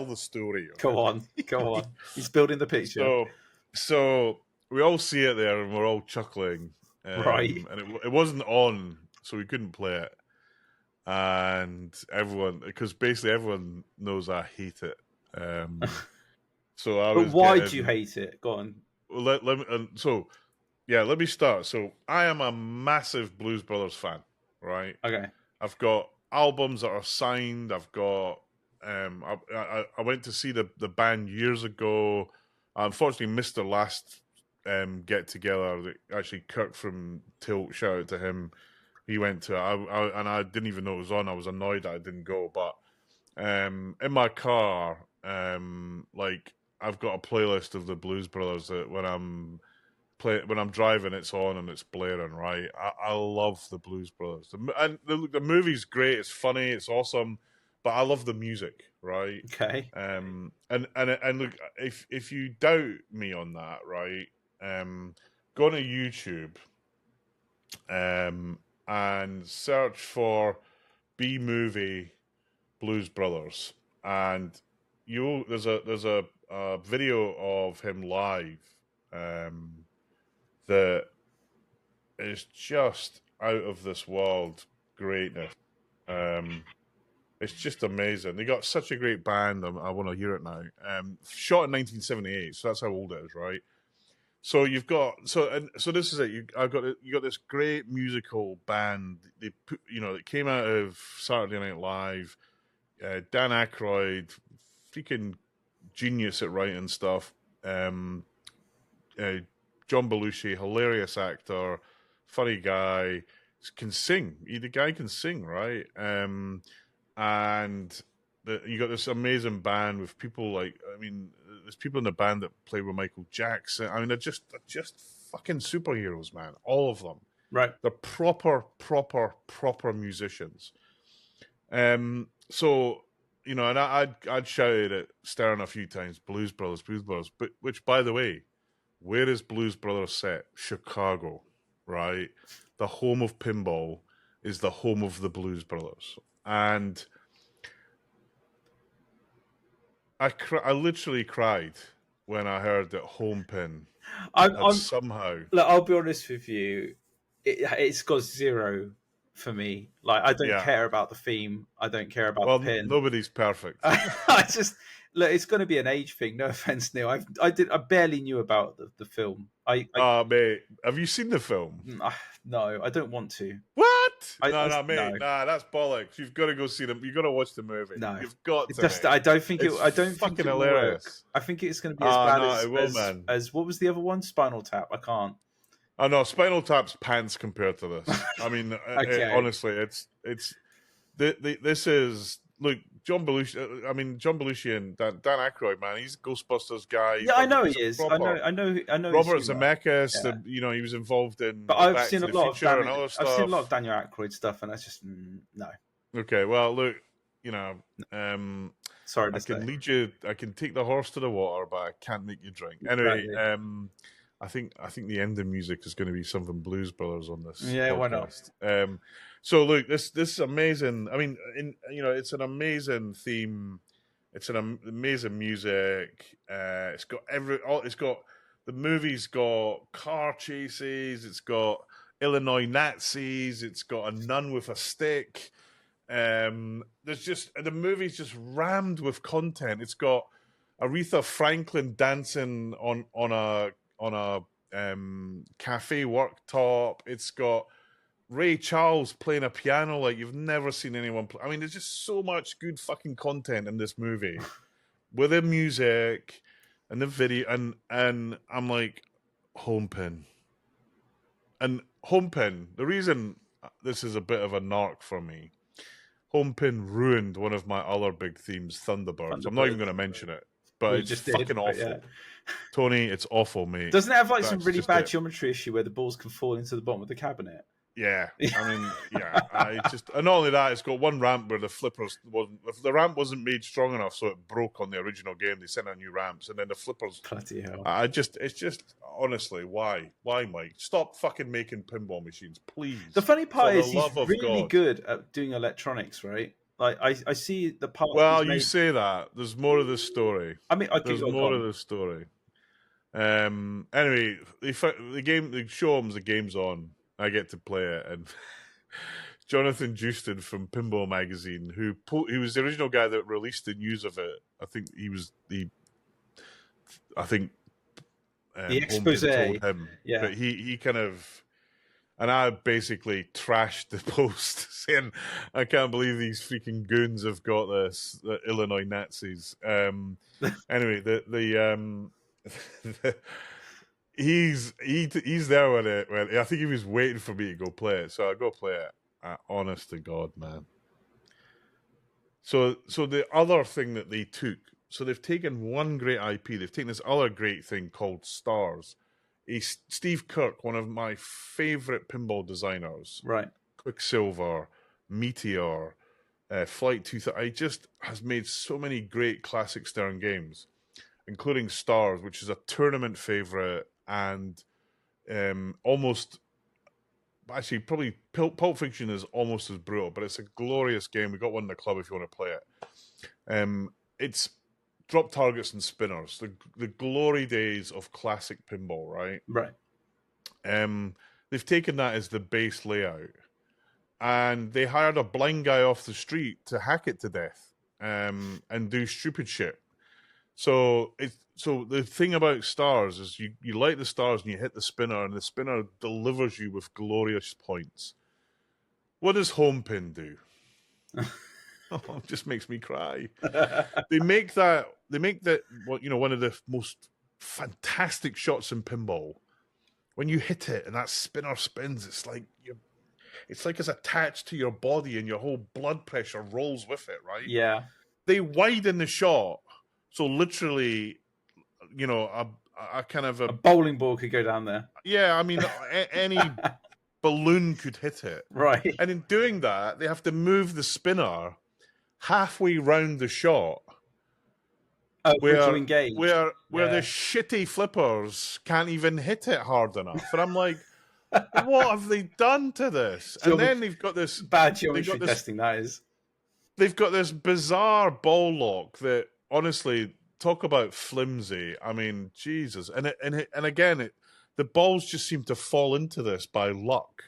the story. Okay? Go on. He's building the picture. So we all see it there, and we're all chuckling. Right. And it wasn't on, so we couldn't play it. And because basically everyone knows I hate it. So I was. But why do you hate it? Go on. Well, let me start. So I am a massive Blues Brothers fan, right? Okay. I've got albums that are signed. I've got. I went to see the band years ago. I unfortunately missed their last get together. Actually, Kirk from Tilt, shout out to him. He went to and I didn't even know it was on. I was annoyed that I didn't go. But in my car, like I've got a playlist of the Blues Brothers that when I'm driving, it's on and it's blaring. Right, I love the Blues Brothers, and the movie's great. It's funny. It's awesome. But I love the music, right? Okay. And look, if you doubt me on that, right? Go on to YouTube, and search for B movie Blues Brothers, and there's a video of him live, that is just out of this world greatness. It's just amazing. They got such a great band. I want to hear it now. Shot in 1978, so that's how old it is, right? So you've got so this is it. You got this great musical band. They it came out of Saturday Night Live. Dan Aykroyd, freaking genius at writing stuff. John Belushi, hilarious actor, funny guy, can sing. The guy can sing, right? And you got this amazing band with people there's people in the band that play with Michael Jackson. I mean, they're just fucking superheroes, man. All of them. Right. They're proper musicians. So, and I'd shouted at Stern a few times, Blues Brothers, but which, by the way, where is Blues Brothers set? Chicago, right? The home of pinball is the home of the Blues Brothers. And I literally cried when I heard that Home Pin somehow. Look, I'll be honest with you. It's got 0 for me. Like, I don't care about the theme. I don't care about the pin. Nobody's perfect. I just look. It's going to be an age thing. No offense, Neil. I barely knew about the film. Mate, have you seen the film? No, I don't want to. What? Mate. No, that's bollocks. You've got to go see them. You've got to watch the movie. No, you've got to. I don't think it. I don't fucking think it hilarious. Work. I think it's going to be as bad as what was the other one? Spinal Tap. I can't. Oh no, Spinal Tap's pants compared to this. I mean, honestly, this is look. John Belushi and Dan Aykroyd, man, he's a Ghostbusters guy. Yeah, I know he is. I know. Robert Zemeckis, he was involved in. But I've seen a lot of Daniel Aykroyd stuff, and that's just no. Okay, well, look, sorry, I can lead you. I can take the horse to the water, but I can't make you drink. Anyway, I think the ending music is going to be something Blues Brothers on this. Yeah, why not? podcast. So look, this is amazing. I mean, it's an amazing theme. It's an amazing music. It's got the movie's got car chases. It's got Illinois Nazis. It's got a nun with a stick. There's just the movie's just rammed with content. It's got Aretha Franklin dancing on a cafe worktop. It's got Ray Charles playing a piano like you've never seen anyone play. I mean, there's just so much good fucking content in this movie with the music and the video, and I'm like, Homepin. And Homepin, the reason this is a bit of a narc for me, Homepin ruined one of my other big themes, Thunderbirds. I'm not even going to mention it, but it's just fucking awful. Yeah. Tony, it's awful, mate. Doesn't it have like some really bad geometry issue where the balls can fall into the bottom of the cabinet? Yeah, I mean, and not only that, it's got one ramp where the ramp wasn't made strong enough, so it broke on the original game. They sent out new ramps, and then the flippers. Bloody hell! It's just honestly, why, Mike? Stop fucking making pinball machines, please. The funny part is he's really good at doing electronics, right? Like I see the part. Well, you say that. There's more of the story. I mean, there's more of the story. Anyway, they show him the game's on. I get to play it, and Jonathan Jewston from Pinball Magazine, he was the original guy that released the news of it. I think he was the expose. Told him, yeah. But he kind of, and I basically trashed the post saying, "I can't believe these freaking goons have got this, the Illinois Nazis." Anyway, He's there with it. I think he was waiting for me to go play it, so I go play it. Honest to God, man. So the other thing that they took, so they've taken one great IP, they've taken this other great thing called Stars. Steve Kirk, one of my favorite pinball designers, right? Quicksilver, Meteor, Flight 2000. He just has made so many great classic Stern games, including Stars, which is a tournament favorite. And almost, actually, probably Pulp Fiction is almost as brutal, but it's a glorious game. We got one in the club if you want to play it. It's drop targets and spinners, the glory days of classic pinball, right? Right. They've taken that as the base layout, and they hired a blind guy off the street to hack it to death and do stupid shit. So the thing about Stars is you light the stars and you hit the spinner, and the spinner delivers you with glorious points. What does Homepin do? Oh, it just makes me cry. They make that one of the most fantastic shots in pinball. When you hit it and that spinner spins, it's like it's attached to your body and your whole blood pressure rolls with it, right? Yeah. They widen the shot. So literally, a kind of a bowling ball could go down there. Yeah, I mean, any balloon could hit it. Right. And in doing that, they have to move the spinner halfway round the shot. To engage. Where the shitty flippers can't even hit it hard enough. And I'm like, what have they done to this? And then they've got this... Bad geometry testing, that is. They've got this bizarre ball lock that... Honestly, talk about flimsy. I mean, Jesus. And again, the balls just seem to fall into this by luck.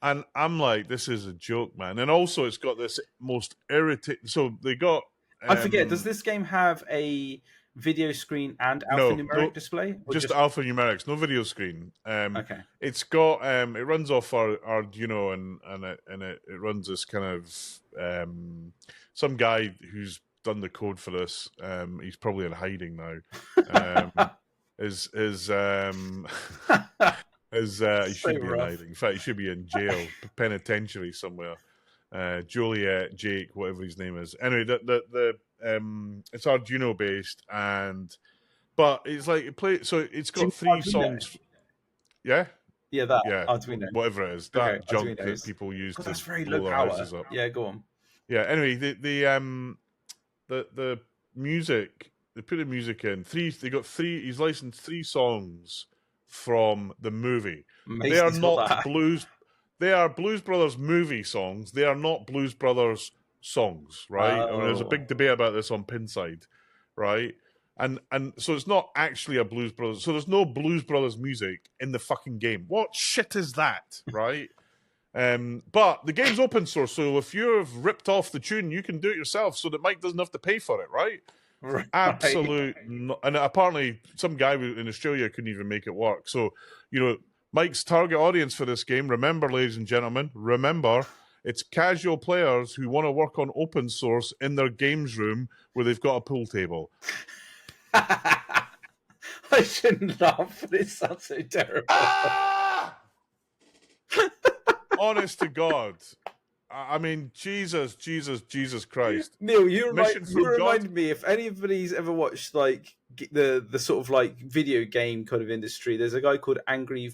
And I'm like, this is a joke, man. And also, it's got this most irritating... So they got... I forget, does this game have a video screen and alphanumeric display? Just alphanumerics, no video screen. Okay. It's got... it runs off our Arduino, and it runs this kind of... some guy who's done the code for this. He's probably in hiding now. He should be in hiding. In fact, he should be in jail, penitentiary somewhere. Joliet, Jake, whatever his name is. Anyway, it's Arduino based, but it's like it play. So it's got three songs. Yeah. Yeah, Arduino. Whatever it is, that junk that people use to blow their houses up. Yeah, go on. Yeah. Anyway, the music, they put the music in. They got three. He's licensed 3 songs from the movie. They are Mason's got not that. blues. They are Blues Brothers movie songs. They are not Blues Brothers songs, right? I mean, there's a big debate about this on Pinside, right? And so it's not actually a Blues Brothers. So there's no Blues Brothers music in the fucking game. What shit is that, right? But the game's open source, so if you've ripped off the tune, you can do it yourself, so that Mike doesn't have to pay for it, right? Right. Absolute, and apparently some guy in Australia couldn't even make it work. So, Mike's target audience for this game, remember, ladies and gentlemen, it's casual players who want to work on open source in their games room where they've got a pool table. I shouldn't laugh, but it sounds so terrible. Ah! Honest to God. I mean, Jesus Christ. Neil, you reminded me, if anybody's ever watched like the sort of like video game kind of industry, there's a guy called Angry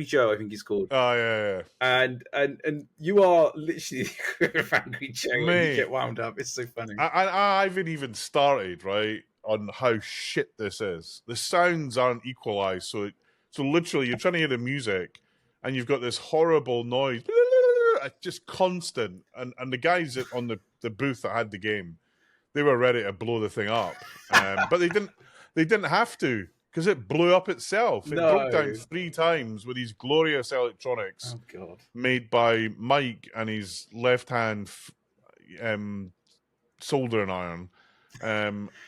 Joe, I think he's called. Oh yeah. And you are literally Angry Joe when you get wound up. It's so funny. I haven't even started, right, on how shit this is. The sounds aren't equalized, so literally you're trying to hear the music and you've got this horrible noise. Just constant, and the guys on the booth that had the game, they were ready to blow the thing up, but they didn't have to, because it blew up itself. It broke down 3 times with these glorious electronics made by Mike and his left hand soldering iron.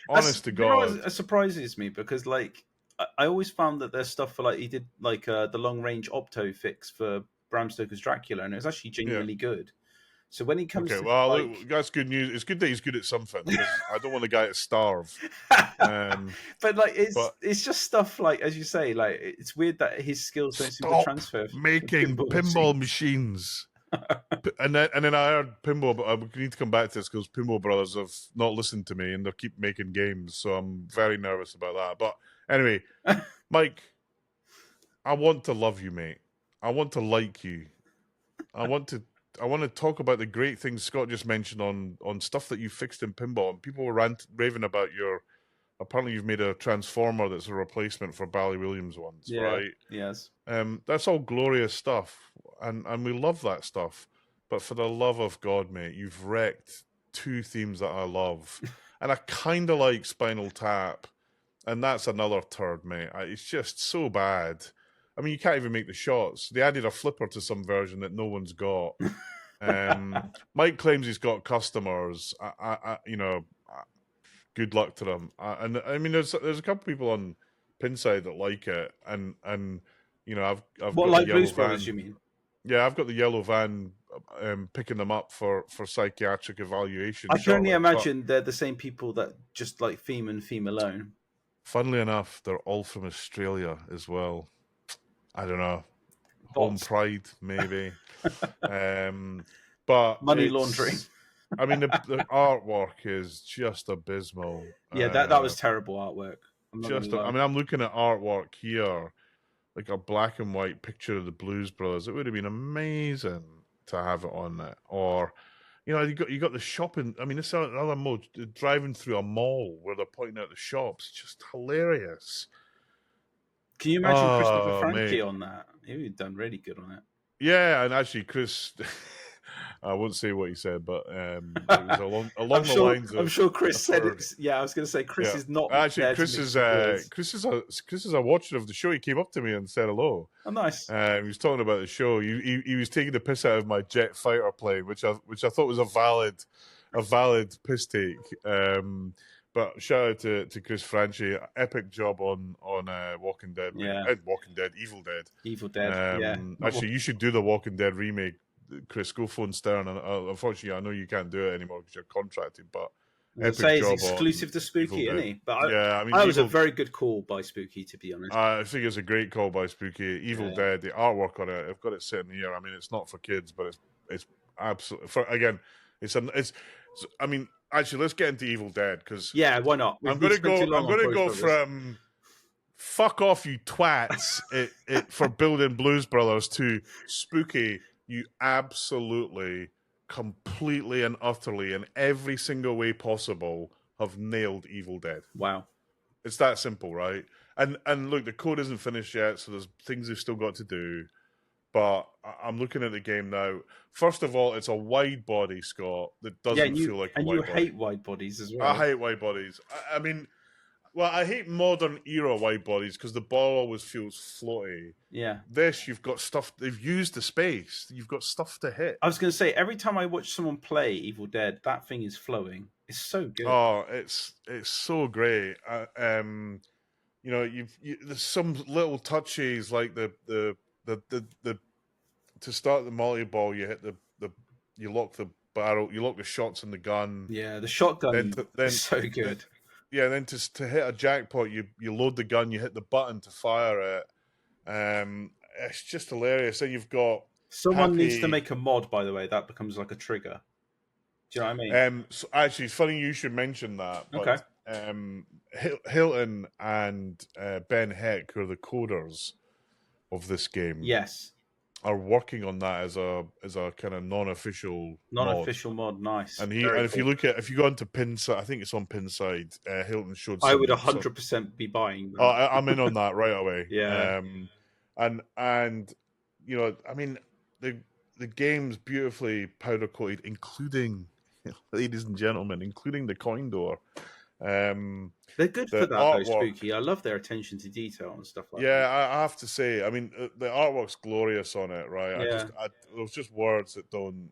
Honest to God, it surprises me, because like I always found that there's stuff for like he did like the long range opto fix for Bram Stoker's Dracula, and it was actually genuinely good. So when he comes look, that's good news. It's good that he's good at something. I don't want the guy to starve. But like it's just stuff like, as you say, like it's weird that his skills don't seem to transfer. Making pinball machines. and then I heard Pinball, but we need to come back to this because Pinball Brothers have not listened to me and they keep making games, so I'm very nervous about that. But anyway, Mike, I want to love you, mate. I want to like you. I want to talk about the great things Scott just mentioned on stuff that you fixed in pinball. And people were raving about apparently you've made a transformer that's a replacement for Bally Williams ones, right? Yes. That's all glorious stuff, and we love that stuff. But for the love of God, mate, you've wrecked 2 themes that I love. And I kind of like Spinal Tap, and that's another turd, mate. It's just so bad. I mean, you can't even make the shots. They added a flipper to some version that no one's got. Mike claims he's got customers. Good luck to them. And I mean, there's a couple people on Pinside that like it, and I've what, got like the yellow Blues van. Brothers, you mean? Yeah, I've got the yellow van, picking them up for psychiatric evaluation. I can only imagine they're the same people that just like theme and theme alone. Funnily enough, they're all from Australia as well. I don't know. Bots. Home Pride, maybe. But money laundering. I mean, the artwork is just abysmal. Yeah, that was terrible artwork. I'm looking at artwork here, like a black and white picture of the Blues Brothers. It would have been amazing to have it on it. Or, you got the shopping. I mean, this is another mode, driving through a mall where they're pointing out the shops. Just hilarious. Can you imagine Christopher Franke on that? He would have done really good on it. Yeah, and actually, Chris, I won't say what he said, but it was along the lines of. I'm sure Chris said it. Yeah, I was going to say Chris is not. Actually, Chris is a watcher of the show. He came up to me and said hello. Oh, nice. He was talking about the show. He was taking the piss out of my jet fighter plane, which I thought was a valid piss take. But shout out to Chris Franchi, epic job on Walking Dead. Yeah, Evil Dead. Evil Dead. Yeah. Actually, you should do the Walking Dead remake, Chris. Go phone Stern. And unfortunately, I know you can't do it anymore because you're contracted. But epic job. It's exclusive to Spooky, isn't he? But I was a very good call by Spooky, to be honest. I think it's a great call by Spooky. Evil Dead. The artwork on it, I've got it sitting here. I mean, it's not for kids, but it's absolutely I mean. Actually, let's get into Evil Dead because why not? I'm going to go from fuck off, you twats, for building Blues Brothers to Spooky. You absolutely, completely, and utterly, in every single way possible, have nailed Evil Dead. Wow, it's that simple, right? And look, the code isn't finished yet, so there's things they've still got to do. But I'm looking at the game now. First of all, it's a wide body, Scott, that doesn't feel like a wide body. And you hate wide bodies as well. I hate wide bodies. I mean, well, I hate modern era wide bodies because the ball always feels floaty. Yeah. This, you've got stuff. They've used the space. You've got stuff to hit. I was going to say, every time I watch someone play Evil Dead, that thing is flowing. It's so good. Oh, it's so great. You know, there's some little touches like the to start the multi-ball, you hit you lock the barrel, you lock the shots in the gun. Yeah, the shotgun is so good. Then to hit a jackpot, you load the gun, you hit the button to fire it. It's just hilarious. Then you've got someone needs to make a mod, by the way, that becomes like a trigger. Do you know what I mean? So actually, it's funny you should mention that. But, okay. Hilton and Ben Heck, who are the coders of this game, yes, are working on that as a kind of non-official mod. Nice. And if you go onto Pinside, I think it's on Pinside. Hilton showed. I would 100% be buying that. Oh, I'm in on that right away. Yeah. And you know, I mean, the game's beautifully powder coated, including, ladies and gentlemen, including the coin door. They're good for that, though, Spooky. I love their attention to detail and stuff like that. Yeah, I have to say, I mean, the artwork's glorious on it, right? Yeah. There's just words that don't.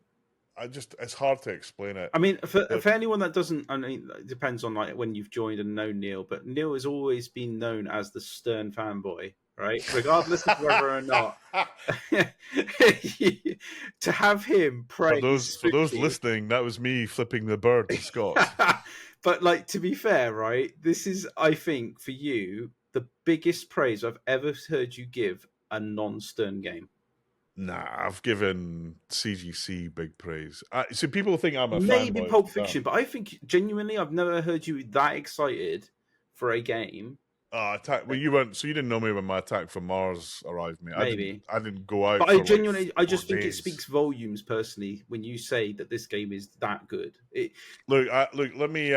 It's hard to explain it. I mean, for anyone that doesn't, I mean, it depends on like when you've joined and known Neil, but Neil has always been known as the stern fanboy, right? Regardless of whether or not. To have him praise for those listening, that was me flipping the bird to Scott. But like, to be fair, right? This is, I think, for you, the biggest praise I've ever heard you give a non-Stern game. Nah, I've given CGC big praise. So people think I'm a maybe fanboy. Pulp Fiction, but I think genuinely, I've never heard you that excited for a game. Attack. Well, you weren't. So you didn't know me when my Attack from Mars arrived, mate. Maybe I didn't go out. But I genuinely, I just think days. it speaks volumes personally when you say that this game is that good. Look. Let me.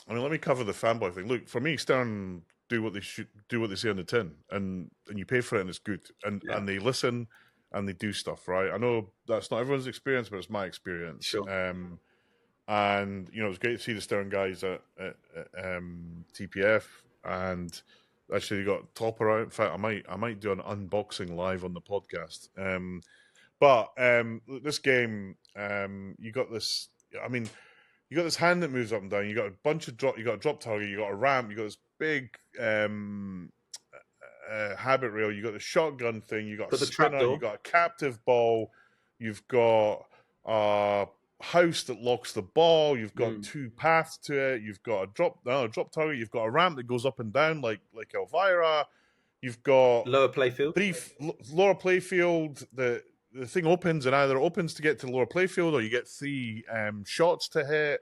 Let me cover the fanboy thing. Look, for me, Stern do what they should do, what they say on the tin, and you pay for it, and it's good, and they listen and they do stuff, right? I know that's not everyone's experience, but it's my experience. Sure. And you know, it's great to see the Stern guys at TPF, and actually they got Topper out. In fact, I might do an unboxing live on the podcast. But this game, you got this. I mean, you got this hand that moves up and down. You got a bunch of drop. You got a drop target. You got a ramp. You got this big habit rail. You got the shotgun thing. You got a spinner. You got a captive ball. You've got house that locks the ball. You've got two paths to it. You've got a drop target. You've got a ramp that goes up and down like Elvira. You've got lower playfield. Lower playfield. The thing opens and either opens to get to the lower playfield, or you get 3 shots to hit.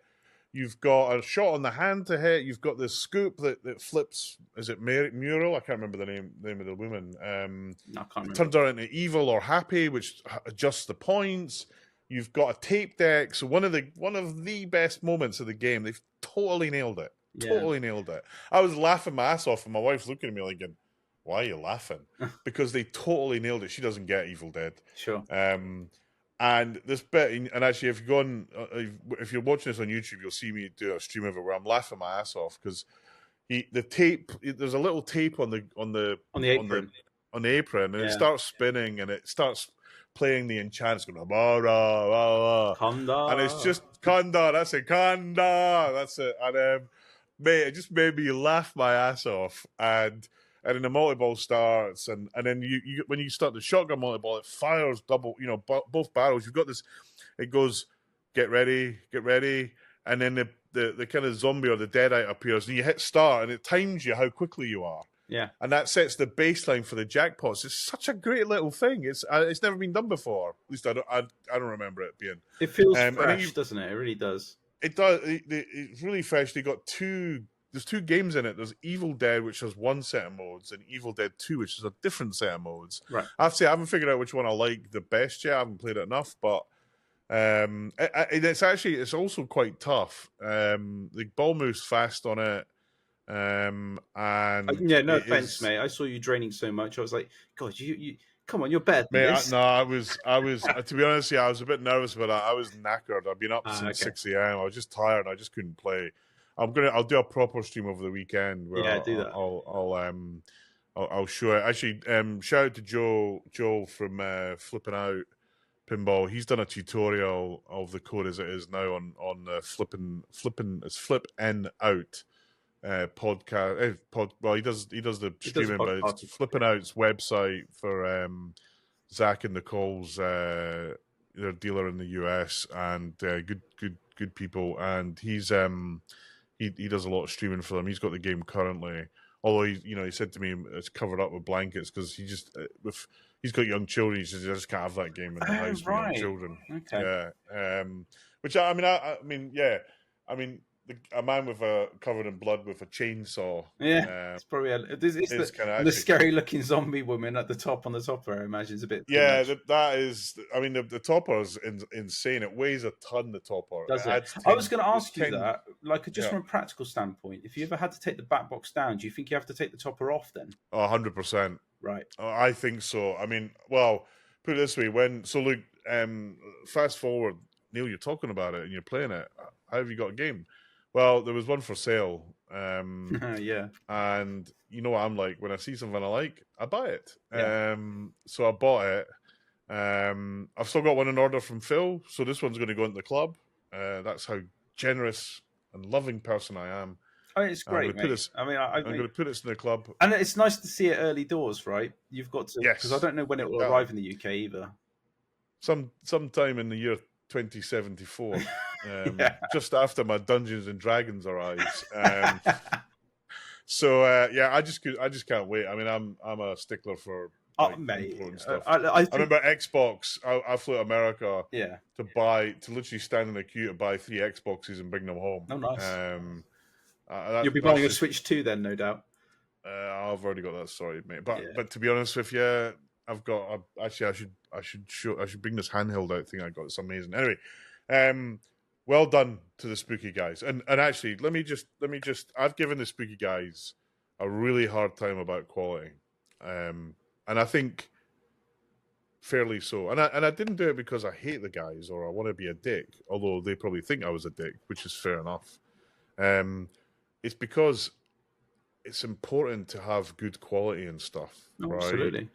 You've got a shot on the hand to hit. You've got this scoop that flips. Is it Mural? I can't remember the name of the woman. I can't remember. It turns her into evil or happy, which adjusts the points. You've got a tape deck. So one of the best moments of the game. They've totally nailed it. Totally nailed it. I was laughing my ass off, and my wife's looking at me like, "Why are you laughing?" Because they totally nailed it. She doesn't get Evil Dead. Sure. And this bit, and actually, if you go on, if you're watching this on YouTube, you'll see me do a stream of it where I'm laughing my ass off because the tape. There's a little tape on the apron, and it starts spinning, and it starts playing the enchant. It's going blah, blah, blah, blah. Kanda. And it's just Kanda. That's it, Kanda. That's it. And mate, it just made me laugh my ass off. And then the multi-ball starts, and then you when you start the shotgun multi-ball, it fires double, both barrels. You've got this, it goes, get ready, and then the kind of zombie or the deadite appears, and you hit start, and it times you how quickly you are. Yeah. And that sets the baseline for the jackpots. It's such a great little thing. It's never been done before. At least I don't remember it being. It feels fresh, doesn't it? It really does. It does. It's really fresh. They got there's 2 games in it. There's Evil Dead, which has 1 set of modes, and Evil Dead 2, which is a different set of modes. Right. I have to say, I haven't figured out which one I like the best yet. I haven't played it enough, but it's also quite tough. The ball moves fast on it. and Yeah, no it offense, is. mate. I saw you draining so much. I was like, God, you come on, you're better than Mate, this. I was, to be honest, yeah, I was a bit nervous, but I was knackered. I've been up since Okay. 6 a.m. I was just tired. I just couldn't play. I'll do a proper stream over the weekend where Yeah, do that. I'll show it. Actually, shout out to Joel from Flipping Out Pinball. He's done a tutorial of the code as it is now on it's Flip N Out podcast. Well, he does the streaming, but it's Flipping Out's website for Zach and Nicole's their dealer in the US, and good people. And he's he does a lot of streaming for them. He's got the game currently. Although he said to me it's covered up with blankets because he's got young children. He says I just can't have that game in the house with young children. Okay. Yeah. Which I mean, a man covered in blood with a chainsaw. Yeah, it's probably the scary looking zombie woman at the top on the topper. I imagine is a bit. Yeah, that is. I mean, the topper is insane. It weighs a ton. The topper. Does it? I was going to ask you that, from a practical standpoint. If you ever had to take the back box down, do you think you have to take the topper off then? 100%. Right. I think so. I mean, well, put it this way: look, fast forward, Neil, you're talking about it and you're playing it. How have you got a game? Well, there was one for sale. Yeah. And you know what I'm like. When I see something I like, I buy it. Yeah. So I bought it. I've still got one in order from Phil. So this one's going to go into the club. That's how generous and loving person I am. Oh, it's great, mate. I'm going to put this in the club. And it's nice to see it early doors, right? You've got to... Yes. Because I don't know when it will arrive in the UK either. Sometime in the year 2074. Just after my Dungeons and Dragons arrives. I just can't wait. I mean, I'm a stickler for mate, stuff. I remember Xbox. I flew to America to literally stand in a queue to buy 3 Xboxes and bring them home. Oh, nice. You'll be buying a Switch 2 then, no doubt. I've already got that sorted, mate. But to be honest with you, I've got. I should bring this handheld out thing I got. It's amazing. Anyway, well done to the Spooky guys. And actually, let me just. I've given the Spooky guys a really hard time about quality, and I think fairly so. And I didn't do it because I hate the guys or I want to be a dick. Although they probably think I was a dick, which is fair enough. It's because it's important to have good quality and stuff, right? Absolutely.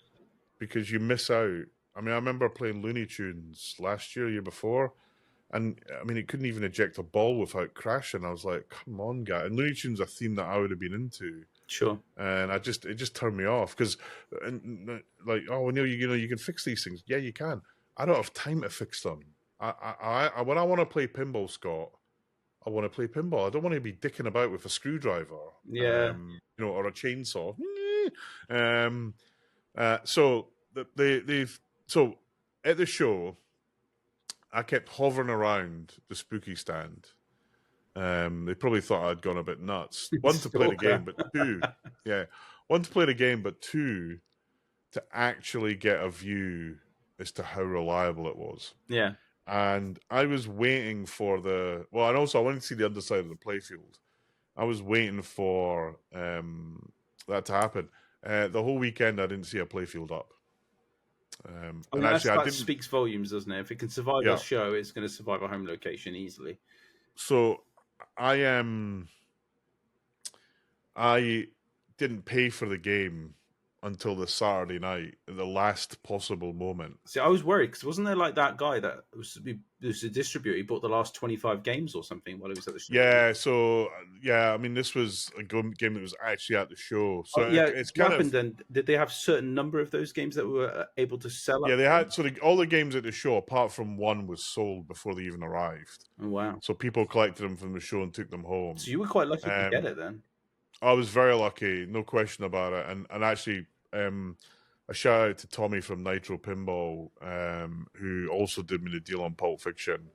Because you miss out. I mean, I remember playing Looney Tunes last year before, and I mean, it couldn't even eject a ball without crashing. I was like, come on, guy. And Looney Tunes, a theme that I would have been into. Sure. And it just turned me off because, like, oh, Neil, you can fix these things. Yeah, you can. I don't have time to fix them. I when I want to play pinball, Scott, I want to play pinball. I don't want to be dicking about with a screwdriver, or a chainsaw. So at the show, I kept hovering around the Spooky stand. They probably thought I'd gone a bit nuts. One, to play the game, but two, to actually get a view as to how reliable it was. Yeah. And I was waiting for and also I wanted to see the underside of the playfield. I was waiting for that to happen. The whole weekend, I didn't see a playfield up. That speaks volumes, doesn't it? If it can survive a show, it's going to survive a home location easily. So I didn't pay for the game until the Saturday night, the last possible moment. See, I was worried because wasn't there like that guy that was a distributor? He bought the last 25 games or something while he was at the show. Yeah, so I mean, this was a game that was actually at the show. So it's kind of. Then did they have a certain number of those games that were able to sell? Yeah, they had. So all the games at the show, apart from one, was sold before they even arrived. Oh, wow! So people collected them from the show and took them home. So you were quite lucky to get it then. I was very lucky, no question about it. And actually, a shout out to Tommy from Nitro Pinball, who also did me the deal on Pulp Fiction.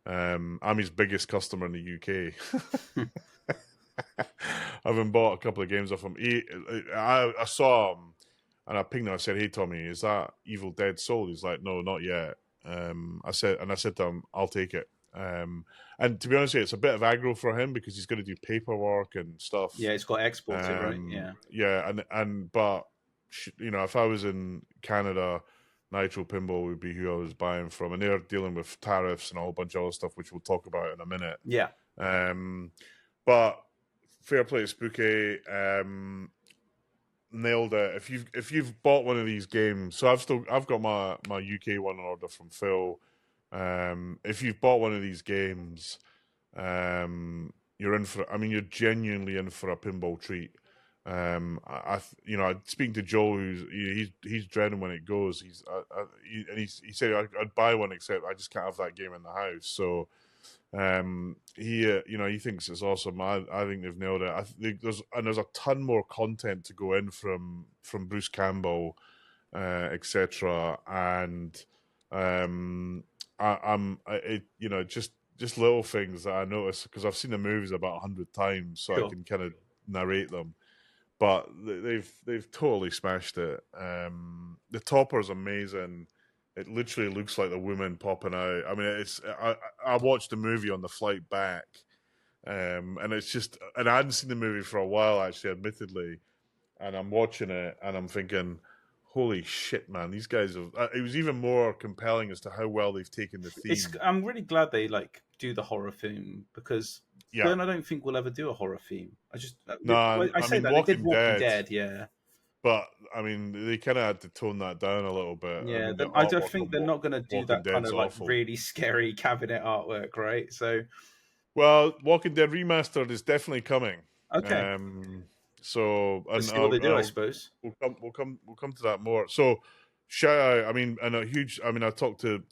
I'm his biggest customer in the UK. I've bought a couple of games off him. I saw him and I pinged him. I said, "Hey Tommy, is that Evil Dead sold?" He's like, "No, not yet." I said to him, "I'll take it." And to be honest with you, it's a bit of aggro for him because he's got to do paperwork and stuff. Yeah, it's got to export it, right? Yeah. Yeah, but if I was in Canada, Nitro Pinball would be who I was buying from, and they're dealing with tariffs and a whole bunch of other stuff, which we'll talk about in a minute. Yeah. But fair play to Spooky. Nailed it. If you've bought one of these games, so I've got my UK one on order from Phil. If you've bought one of these games, you're in for. I mean, you're genuinely in for a pinball treat. Speaking to Joel, he's dreading when it goes. He said I'd buy one, except I just can't have that game in the house. So, he thinks it's awesome. I think they've nailed it. I think there's a ton more content to go in from Bruce Campbell, etc. And just little things that I notice because I've seen the movies about 100 times, so I can kind of narrate them. But they've totally smashed it. The topper's amazing. It literally looks like the woman popping out. I mean, I watched the movie on the flight back, and it's just, and I hadn't seen the movie for a while, actually, admittedly, and I'm watching it and I'm thinking, holy shit, man, these guys have. It was even more compelling as to how well they've taken the theme. I'm really glad they do the horror theme because then I don't think we'll ever do a horror theme. I say that they did Walking Dead, yeah. But I mean, they kind of had to tone that down a little bit. Yeah, I don't think they're not going to do that kind of really scary cabinet artwork, right? So, well, Walking Dead Remastered is definitely coming. Okay. So let's see what they do, I suppose. We'll come to that more. So shout out. I mean, and a huge. I mean, I talked to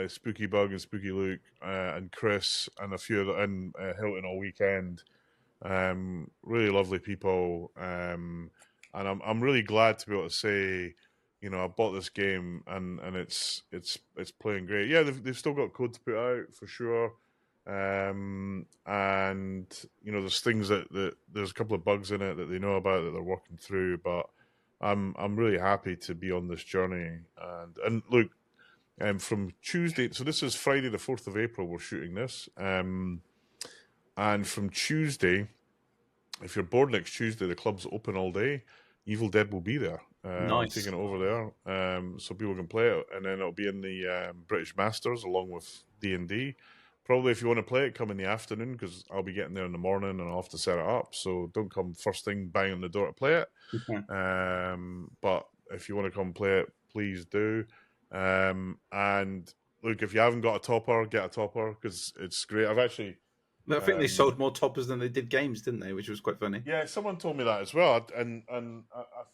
Spooky Bug and Spooky Luke and Chris and a few other and Hilton all weekend. Really lovely people. And I'm really glad to be able to say, I bought this game and it's playing great. Yeah, they've still got code to put out for sure. And there's things that there's a couple of bugs in it that they know about that they're working through, but I'm really happy to be on this journey. And look, from Tuesday, so this is Friday the 4th of April we're shooting this, and from Tuesday, if you're bored next Tuesday, the club's open all day. Evil Dead will be there. Nice. Taking it over there, so people can play it, and then it'll be in the British Masters along with D&D. Probably if you want to play it, come in the afternoon because I'll be getting there in the morning and I'll have to set it up. So don't come first thing bang on the door to play it. But if you want to come play it, please do. And look, if you haven't got a topper, get a topper because it's great. I think they sold more toppers than they did games, didn't they? Which was quite funny. Yeah, someone told me that as well. And I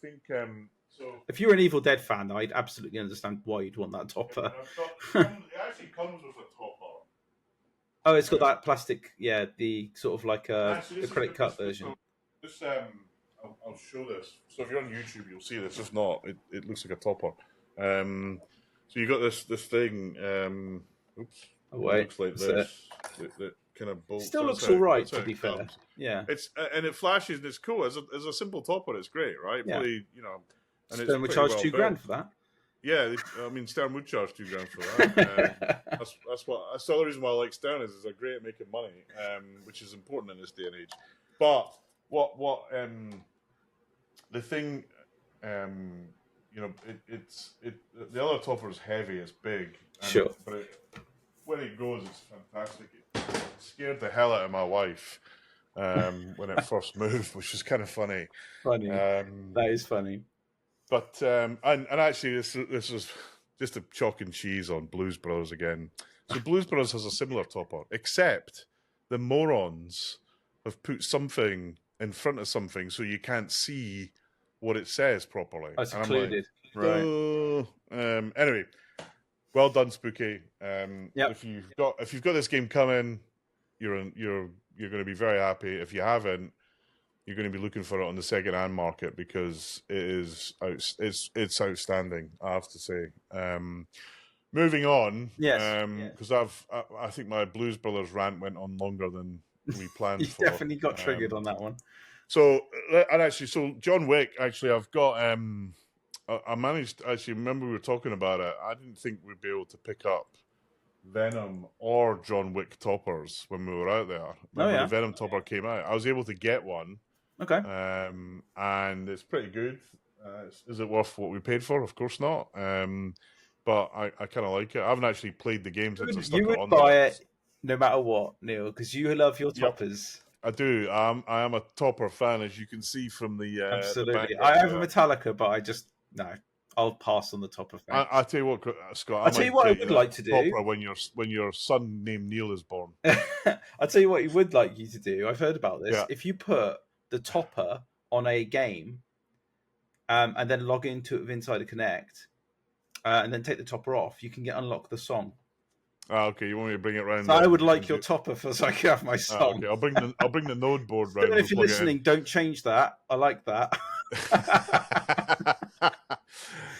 think so. If you're an Evil Dead fan, I'd absolutely understand why you'd want that topper. It actually comes with a topper. Oh, it's got that plastic, the sort of like the credit cut version. I'll show this. So if you're on YouTube, you'll see this. If not, it looks like a topper. So you got this thing. Oops. Oh wait, it looks like this. That kind of bolts. Still looks all right, to be fair. Yeah. It's and it flashes and it's cool. As a simple topper, it's great, right? Yeah. Really, And Stone would charge $2,000 for that. Yeah, I mean, Stern would charge $2,000 for that. That's the other reason why I like Stern is they're great at making money, which is important in this day and age. But what the thing, it's the other topper is heavy, it's big, sure, but when it goes, it's fantastic. It scared the hell out of my wife when it first moved, which is kind of funny. Funny, that is funny. But and actually, this was just a chalk and cheese on Blues Brothers again. So Blues Brothers has a similar topper, except the morons have put something in front of something so you can't see what it says properly. It's included, like, right? Oh. Anyway, well done, Spooky. Yep. If you've got this game coming, you're going to be very happy. If you haven't, you're going to be looking for it on the second-hand market because it's outstanding, I have to say. Moving on, yes, because I think my Blues Brothers rant went on longer than we planned for. You definitely got triggered on that one. So John Wick, actually, I've got. I managed. Actually, remember we were talking about it. I didn't think we'd be able to pick up Venom or John Wick toppers when we were out there. When the Venom topper came out, I was able to get one. Okay. And it's pretty good. Is it worth what we paid for? Of course not. But I kind of like it. I haven't actually played the game since I stuck You would it on. buy it no matter what, Neil, because you love your toppers. I do. I am a topper fan, as you can see from the absolutely. The I have a Metallica, but I just no. I'll pass on the topper thing. I'll tell you what, Scott. I'll tell you what I would like to do. Topper when your son named Neil is born. I'll tell you what he would like you to do. I've heard about this. Yeah. If you put the topper on a game, and then log into it with Insider Connect, and then take the topper off, you can unlock the song. Ah, okay. You want me to bring it round? So I would like your topper so I can have my song. Okay, I'll bring the node board round. If you're listening, don't change that. I like that.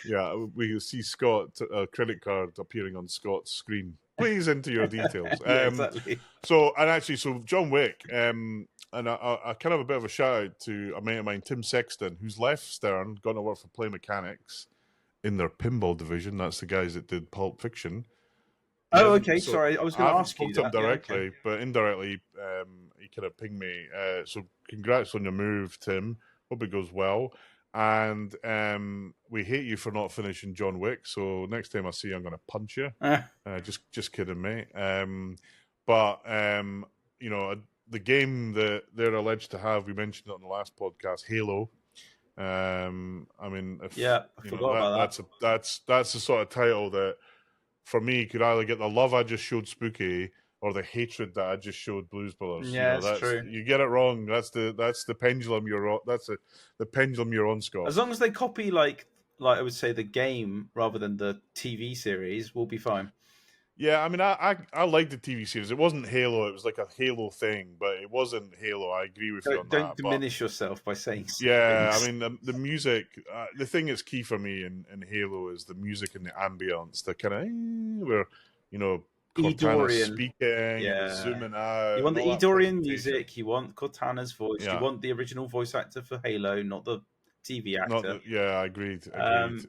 Yeah, we see Scott a credit card appearing on Scott's screen. Please enter your details. Exactly. So John Wick, and I kind of a bit of a shout out to a mate of mine, Tim Sexton, who's left Stern, gone to work for Play Mechanics in their pinball division. That's the guys that did Pulp Fiction. Oh, okay. So sorry, I was going to ask you that directly, but indirectly, he kind of pinged me. So congrats on your move, Tim. Hope it goes well. And we hate you for not finishing John Wick. So next time I see you, I'm going to punch you. Just kidding, mate. But the game that they're alleged to have, we mentioned it on the last podcast, Halo. I forgot about that. That's the sort of title that, for me, could either get the love I just showed Spooky or the hatred that I just showed Blues Brothers. Yeah, that's true. You get it wrong. That's the pendulum you're on. The pendulum you're on, Scott. As long as they copy like I would say the game rather than the TV series, we'll be fine. Yeah, I mean, I like the TV series. It wasn't Halo. It was like a Halo thing, but it wasn't Halo. I agree with you on that. Don't diminish yourself by saying yeah, I mean, the music, the thing that's key for me in Halo is the music and the ambience. The kind of, where, Cortana speaking, zooming out. You want the Eeyore music, you want Cortana's voice, you want the original voice actor for Halo, not the TV actor. I agreed.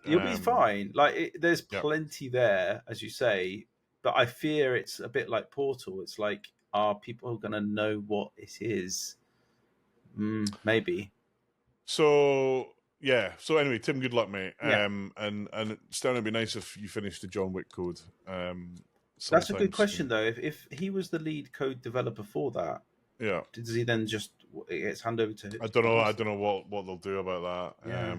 You'll be fine. There's plenty there, as you say, but I fear it's a bit like Portal. It's like, are people going to know what it is? Maybe. So anyway, Tim, good luck, mate. And it's going to be nice if you finish the John Wick code. That's a good question, though. If he was the lead code developer for that, does he then just gets handed over to? I don't know what they'll do about that. Yeah.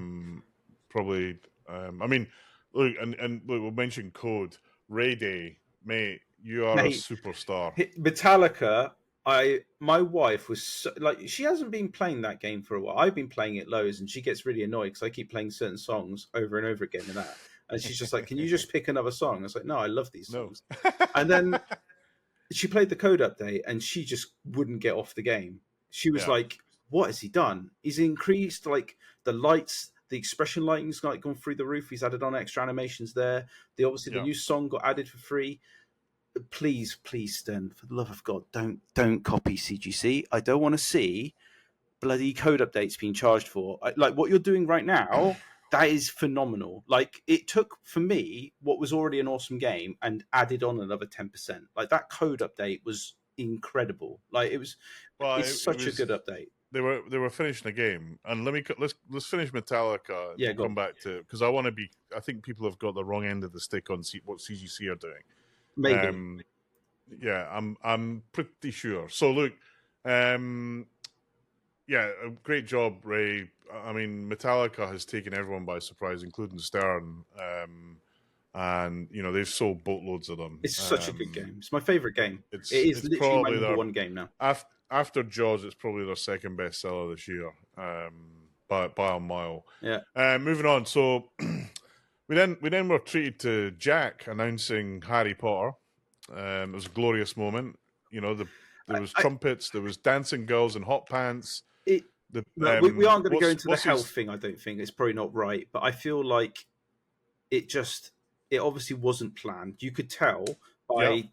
Probably. I mean, look, and look, we'll mention code. Ray Day, mate, you are a superstar. Metallica. My wife was she hasn't been playing that game for a while. I've been playing it loads, and she gets really annoyed because I keep playing certain songs over and over again in that. And she's just like, "Can you just pick another song?" I was like, "No, I love these songs." No. And then she played the code update, and she just wouldn't get off the game. She was like, "What has he done? He's increased the lights, the expression lighting's gone through the roof. He's added on extra animations there. The new song got added for free." Please, Stan, for the love of God, don't copy CGC. I don't want to see bloody code updates being charged for. Like what you're doing right now, that is phenomenal. Like it took for me what was already an awesome game and added on another 10%. Like that code update was incredible. Like it's such a good update. They were finishing the game, and let's finish Metallica. And come back to, because I think people have got the wrong end of the stick on what CGC are doing. Maybe. I'm pretty sure. So look, a great job, Ray. I mean, Metallica has taken everyone by surprise, including Stern. And they've sold boatloads of them. It's such a good game. It's my favorite game. It is literally my number one game now. After Jaws, it's probably their second best seller this year, by a mile. Yeah. Moving on. So we then were treated to Jack announcing Harry Potter. It was a glorious moment. There was trumpets, there was dancing girls in hot pants. We aren't going to go into the health thing. I don't think it's probably not right, but I feel like it obviously wasn't planned. You could tell by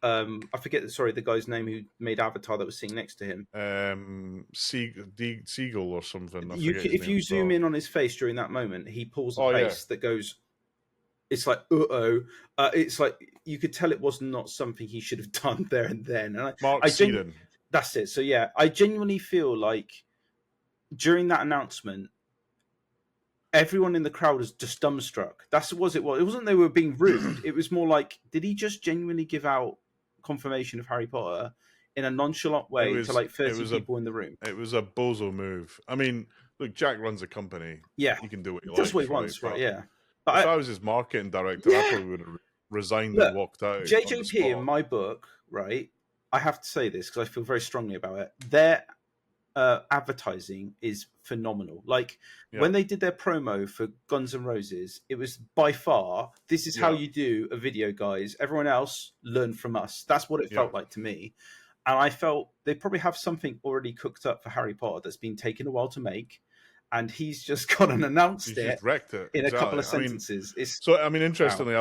I forget the guy's name who made Avatar that was sitting next to him. Siegel or something. If you zoom in on his face during that moment, he pulls a face that goes. It's like it's like you could tell it was not something he should have done there and then. And Mark I Seaton. that's it. So yeah, I genuinely feel like during that announcement, everyone in the crowd was just dumbstruck. That's what it was. It wasn't they were being rude. It was more like, did he just genuinely give out confirmation of Harry Potter in a nonchalant way to like 30 people in the room? It was a bozo move. I mean, look, Jack runs a company. Yeah, he can do what he that's likes. what he wants, right? Yeah. But if I was his marketing director, I probably would have resigned and walked out. JJP in my book, right? I have to say this because I feel very strongly about it. Their advertising is phenomenal. Like when they did their promo for Guns N' Roses, it was by far, this is how you do a video, guys. Everyone else learn from us. That's what it felt like to me. And I felt they probably have something already cooked up for Harry Potter that's been taken a while to make. And he's just gone and announced it in a couple of sentences. Interestingly,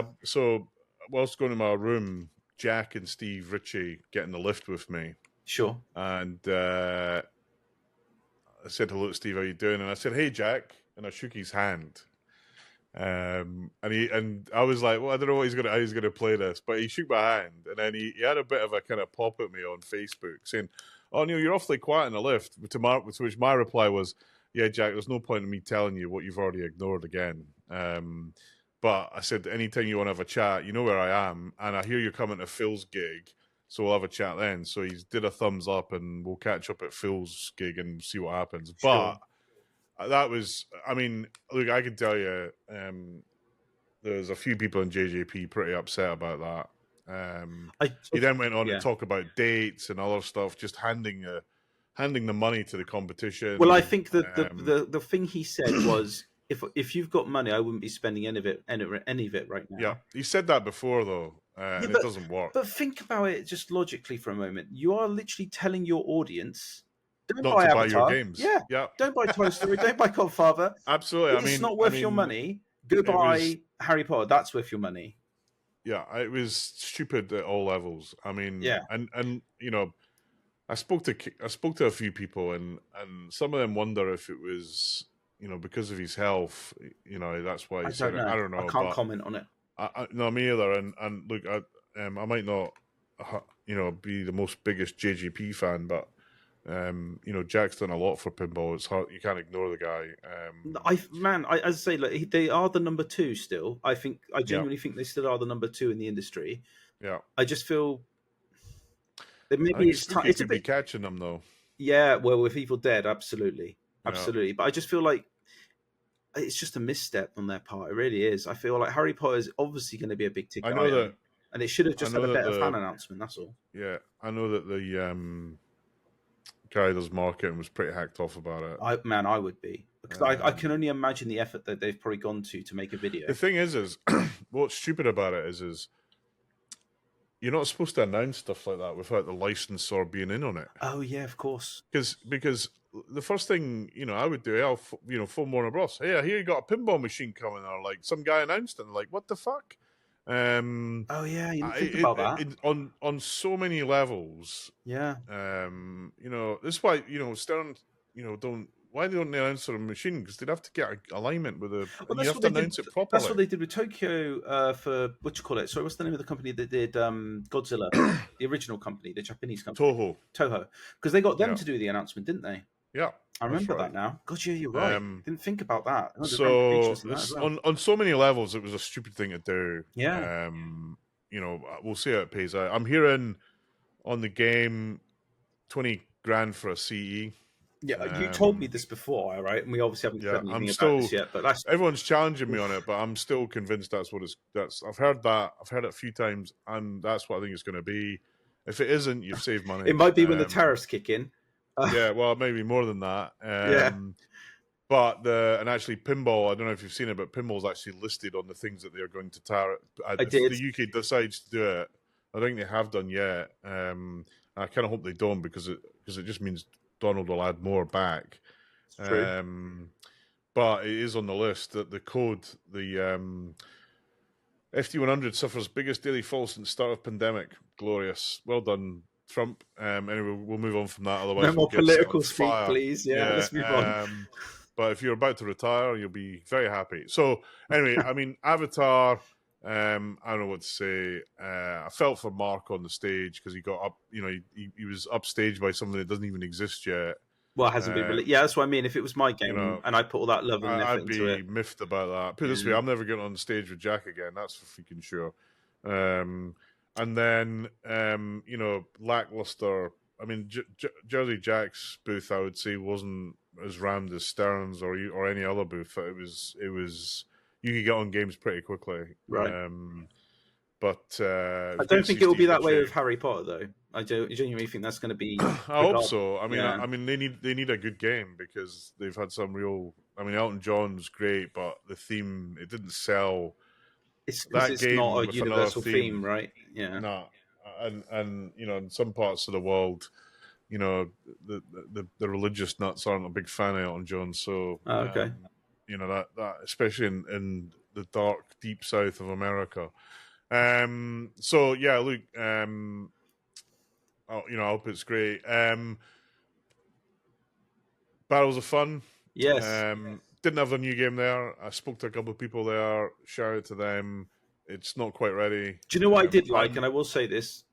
whilst going to my room, Jack and Steve Ritchie get in the lift with me. Sure. And I said hello to Steve, how you doing? And I said, hey, Jack, and I shook his hand. And I was like, well, I don't know how he's gonna play this, but he shook my hand, and then he had a bit of a kind of pop at me on Facebook saying, "Oh, Neil, you're awfully quiet in the lift." To which my reply was, "Yeah, Jack, there's no point in me telling you what you've already ignored again." But I said, anytime you want to have a chat, you know where I am, and I hear you're coming to Phil's gig. So we'll have a chat then. So he did a thumbs up, and we'll catch up at Phil's gig and see what happens. Sure. But that was, I mean, look, I can tell you, there's a few people in JJP pretty upset about that. He then went on to talk about dates and other stuff, just handing the money to the competition. Well, I think that the thing he said was, if you've got money, I wouldn't be spending any of it right now. Yeah, he said that before though. And it doesn't work. But think about it just logically for a moment. You are literally telling your audience, don't not buy to Avatar. Buy your games. Yeah. Don't buy Toy Story. Don't buy Godfather. Absolutely. It's not worth your money. Go buy Harry Potter. That's worth your money. Yeah, it was stupid at all levels. I mean, and you know, I spoke to a few people, and some of them wonder if it was, you know, because of his health. You know, that's why he said it. I don't know. I can't comment on it. No, me either. And look, I might not, you know, be the most biggest JGP fan, but you know, Jack's done a lot for pinball. It's hard; you can't ignore the guy. As I say, like, they are the number two still. I genuinely think they still are the number two in the industry. Yeah, I just feel that maybe it's time. It's a bit catching them though. Yeah, well, with Evil Dead, absolutely. But I just feel like it's just a misstep on their part. It really is. I feel like Harry Potter is obviously going to be a big ticket item, and it should have just had a better fan announcement. That's all. Yeah, I know that the guy that's marketing was pretty hacked off about it. I would be, because I can only imagine the effort that they've probably gone to make a video. The thing is what's stupid about it is you're not supposed to announce stuff like that without the licensor being in on it. Oh yeah, of course. Because the first thing, you know, I would do, I'll phone Warner Bros. Hey, I hear you got a pinball machine coming, or like some guy announced it, and like, what the fuck? Oh yeah, you didn't think about that. On so many levels. Yeah. You know, this is why, you know, Stern, you know, why don't they announce a machine? Because they'd have to get alignment with you have to announce it properly. That's what they did with Tokyo for sorry, what's the name of the company that did Godzilla? The original company, the Japanese company. Toho. Because they got them to do the announcement, didn't they? Yeah. I remember that now. God, yeah, you're right. Didn't think about that. So on so many levels, it was a stupid thing to do. Yeah. You know, we'll see how it pays out. I'm hearing on the game $20,000 for a CE. Yeah, you told me this before, right? And we obviously haven't said anything about this yet. But everyone's challenging me on it, but I'm still convinced that's what that's. I've heard that. I've heard it a few times, and that's what I think it's going to be. If it isn't, you've saved money. It might be when the tariffs kick in. Yeah, well, maybe more than that. But actually, pinball. I don't know if you've seen it, but pinball's actually listed on the things that they're going to tariff. If the UK decides to do it, I think they have done yet. I kind of hope they don't, because it just means Donald will add more back. But it is on the list that the code, the FT100 suffers biggest daily fall since start of pandemic. Glorious. Well done, Trump. Anyway, we'll move on from that. Otherwise, no more political speak, please. Yeah, let's move on. But if you're about to retire, you'll be very happy. So anyway, I mean, Avatar, I don't know what to say. I felt for Mark on the stage because he got up. He was upstaged by something that doesn't even exist yet. Well, it hasn't been released. Yeah, that's what I mean. If it was my game and I put all that love and effort I'd into be it, miffed about that. Put it this way, I'm never getting on stage with Jack again. That's for freaking sure. And then lackluster. I mean, Jersey Jack's booth, I would say, wasn't as rammed as Stern's or any other booth. It was you could get on games pretty quickly, right? But I don't think it will be that way with Harry Potter, though. I genuinely think that's going to be. I hope so. I mean, they need a good game because they've had some real. I mean, Elton John's great, but the theme it didn't sell. It's because it's not a universal theme, right? Yeah. No, and in some parts of the world, the religious nuts aren't a big fan of Elton John. So, okay. That especially in the dark, deep south of America. So yeah, look, I hope it's great. Barrels of Fun. Yes. Didn't have a new game there. I spoke to a couple of people there. Shout out to them. It's not quite ready. Do you know what I did like? And I will say this: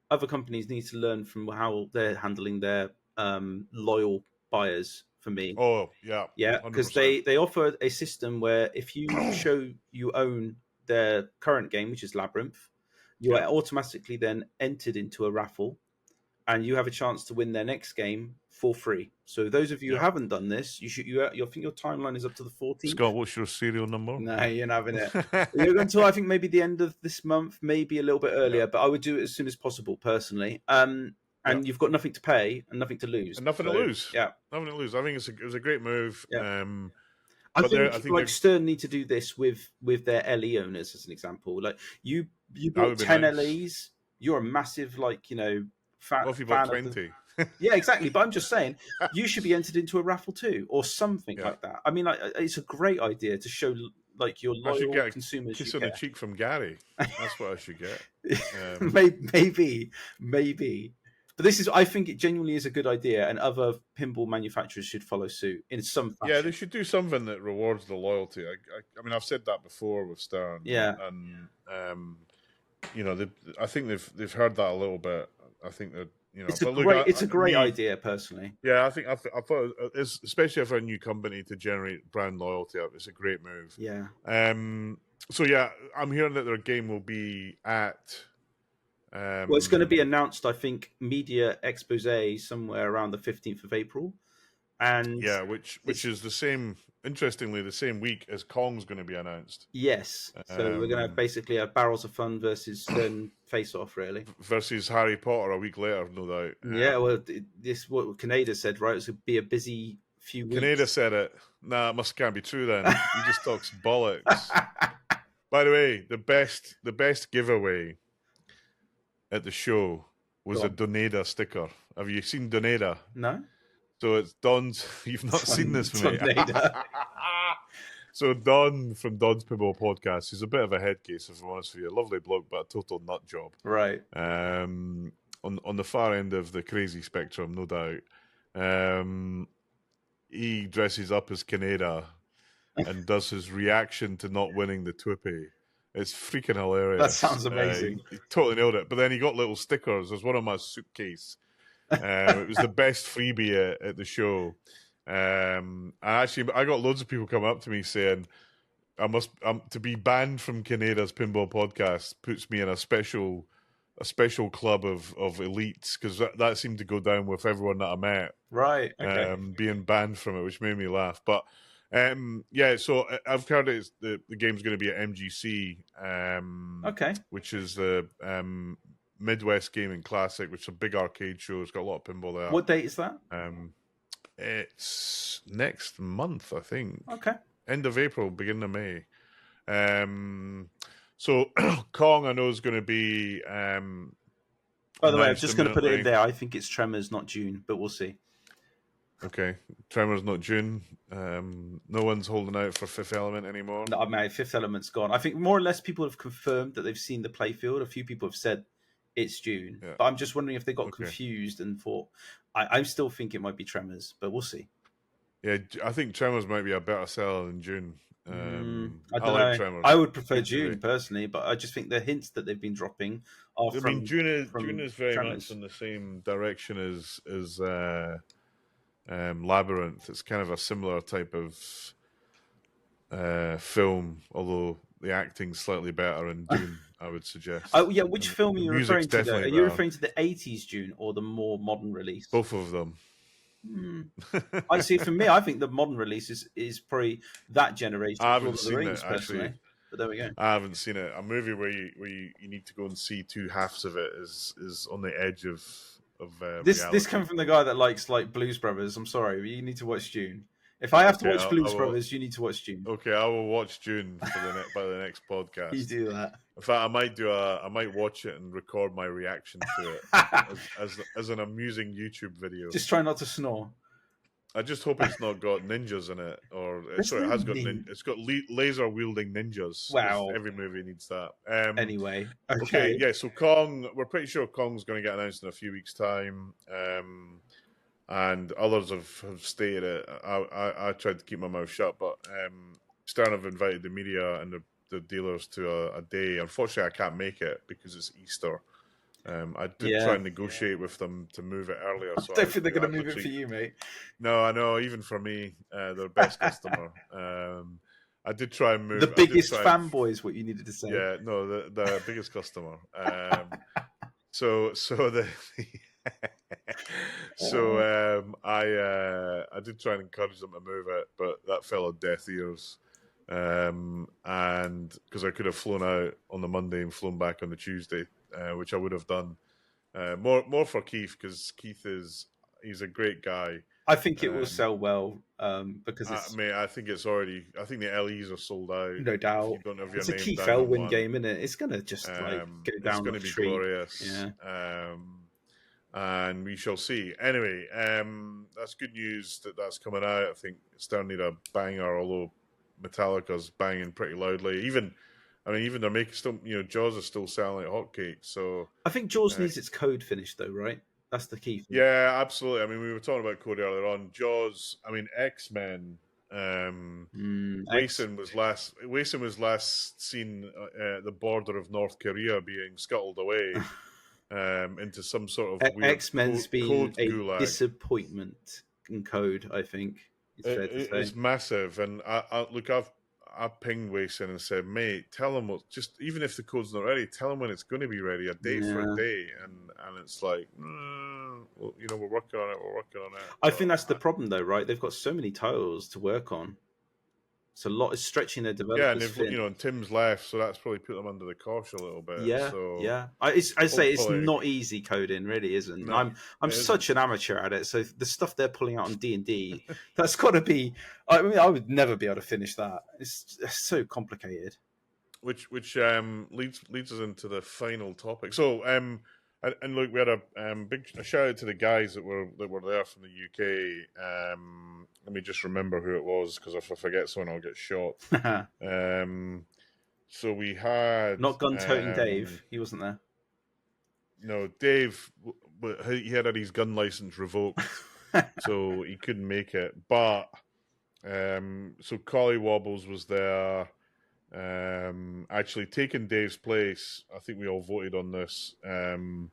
other companies need to learn from how they're handling their loyal buyers. For me, yeah, because they offer a system where if you show you own their current game, which is Labyrinth, you are automatically then entered into a raffle, and you have a chance to win their next game for free. So those of you who haven't done this, you should. I think your timeline is up to the 14th. Scott, what's your serial number? No, you're not having it. You're until I think maybe the end of this month, maybe a little bit earlier, but I would do it as soon as possible, personally. And you've got nothing to pay and nothing to lose. And nothing to lose. Yeah, nothing to lose. I think it was a great move. Yeah. I think Stern need to do this with their LE owners, as an example. Like you bought 10 LEs. You're a massive fan. What if you bought 20? Yeah, exactly. But I'm just saying, you should be entered into a raffle too, or something like that. I mean, it's a great idea to show your loyal I should get consumers. Kiss on the cheek from Gary. That's what I should get. Maybe. But I think it genuinely is a good idea, and other pinball manufacturers should follow suit in some fashion. Yeah, they should do something that rewards the loyalty. I mean, I've said that before with Stern. Yeah, and I think they've heard that a little bit. I think that it's a great idea, personally. Yeah, I thought it's, especially for a new company to generate brand loyalty, it's a great move. Yeah. So yeah, I'm hearing that their game will be at. Well, it's going to be announced, I think, media expose somewhere around the 15th of April, and which is the same. Interestingly, the same week as Kong's going to be announced. Yes, so we're going to basically have Barrels of Fun versus Stern Face Off, really, versus Harry Potter a week later, no doubt. Yeah, well, this what Canada said, right? It's going to be a busy few weeks. Canada said it. Nah, it can't be true then. He just talks bollocks. By the way, the best giveaway at the show was a Doneda sticker. Have you seen Doneda? No. So it's Don's. You've not seen this, mate. So Don from Don's Pinball Podcast, he's a bit of a head case, if I'm honest with you. A lovely bloke, but a total nut job. Right. On the far end of the crazy spectrum, no doubt. He dresses up as Canada and does his reaction to not winning the Twippy. It's freaking hilarious. That sounds amazing. He totally nailed it. But then he got little stickers. There's one on my suitcase. It was the best freebie at the show. And actually, I got loads of people coming up to me saying, to be banned from Canada's Pinball Podcast puts me in a special club of elites, because that seemed to go down with everyone that I met. Right. Okay. Being banned from it, which made me laugh. But so I've heard the game's going to be at MGC, which is the Midwest Gaming Classic, which is a big arcade show. It's got a lot of pinball there. What date is that? It's next month, I think. Okay. End of April, beginning of May. So Kong, I know, is going to be. By the way, I'm just going to put it in there. I think it's Tremors, not June, but we'll see. Okay, Tremors, not June. No one's holding out for Fifth Element anymore. No, I mean, Fifth Element's gone. I think more or less people have confirmed that they've seen the playfield. A few people have said it's June, but I'm just wondering if they got confused and thought. I still think it might be Tremors, but we'll see. Yeah, I think Tremors might be a better seller than June. I I don't like know. Tremors. I would prefer Good June movie. personally, but I just think the hints that they've been dropping are I from mean, June is very Tremors. much in the same direction as Labyrinth. It's kind of a similar type of film, although the acting's slightly better in Dune, I would suggest. Oh yeah, which And film are the you music's referring to? Though, are definitely you better. referring to the '80s June or the more modern release? Both of them. I see. For me, I think the modern release is probably that generation's I Lord haven't of the seen Rings, it actually. personally. But there we go. I haven't seen it. A movie where you need to go and see two halves of it is on the edge of This reality. coming from the guy that likes like Blues Brothers. I'm sorry, but you need to watch June. If I have to watch Blues Brothers, you need to watch June. Okay, I will watch June for by the next podcast. You do that. In fact, I might watch it and record my reaction to it as an amusing YouTube video. Just try not to snore. I just hope it's not got ninjas in it, or sorry, it has got it's got laser wielding ninjas. Wow. Every movie needs that. Anyway, okay, yeah. So Kong, we're pretty sure Kong's going to get announced in a few weeks' time, and others have stated it. I tried to keep my mouth shut, but Stern have invited the media and the dealers to a day. Unfortunately, I can't make it because it's Easter. I did try and negotiate with them to move it earlier. So I don't think they're going to move it for you, mate. No, I know. Even for me, they're best customer. I did try and move the biggest fanboys. What you needed to say? Yeah, no, the biggest customer. So I did try and encourage them to move it, but that fell on deaf ears. And because I could have flown out on the Monday and flown back on the Tuesday, which I would have done. More for Keith, because Keith he's a great guy. I think it will sell well because it's. I think it's already. I think the LEs are sold out. No doubt. You don't have your it's a name Keith down Elwyn on game, isn't it? It's gonna just go down. It's going to be glorious. Yeah. And we shall see. Anyway, that's good news that's coming out. I think Stern need a banger, although Metallica's banging pretty loudly. Even they're making still. Jaws is still selling like hotcakes. So I think Jaws needs its code finished, though, right? That's the key thing. Yeah, absolutely. I mean, we were talking about Cody earlier on. Jaws. I mean, X-Men. Wason was last seen at the border of North Korea, being scuttled away into some sort of weird X-Men's been a gulag. Disappointment in code. I think it's fair to say. It's massive, and I pinged Wason and said, mate, tell him even if the code's not ready, tell him when it's going to be ready, a day for a day. And it's like, well, we're working on it. I think that's the problem, though, right? They've got so many titles to work on. It's a lot. It's stretching their developers. Yeah, and and Tim's left, so that's probably put them under the cosh a little bit. Yeah, so yeah. I say it's not easy coding, really, isn't? No, I'm such an amateur at it. So the stuff they're pulling out on D&D, that's got to be. I mean, I would never be able to finish that. It's so complicated. Which leads us into the final topic. So and look, we had a big shout out to the guys that were there from the UK. Let me just remember who it was, because if I forget someone, I'll get shot. So we had not gun-toting Dave. He wasn't there. No, Dave. He had his gun license revoked, so he couldn't make it. But so Collie Wobbles was there. Actually taking Dave's place. I think we all voted on this, and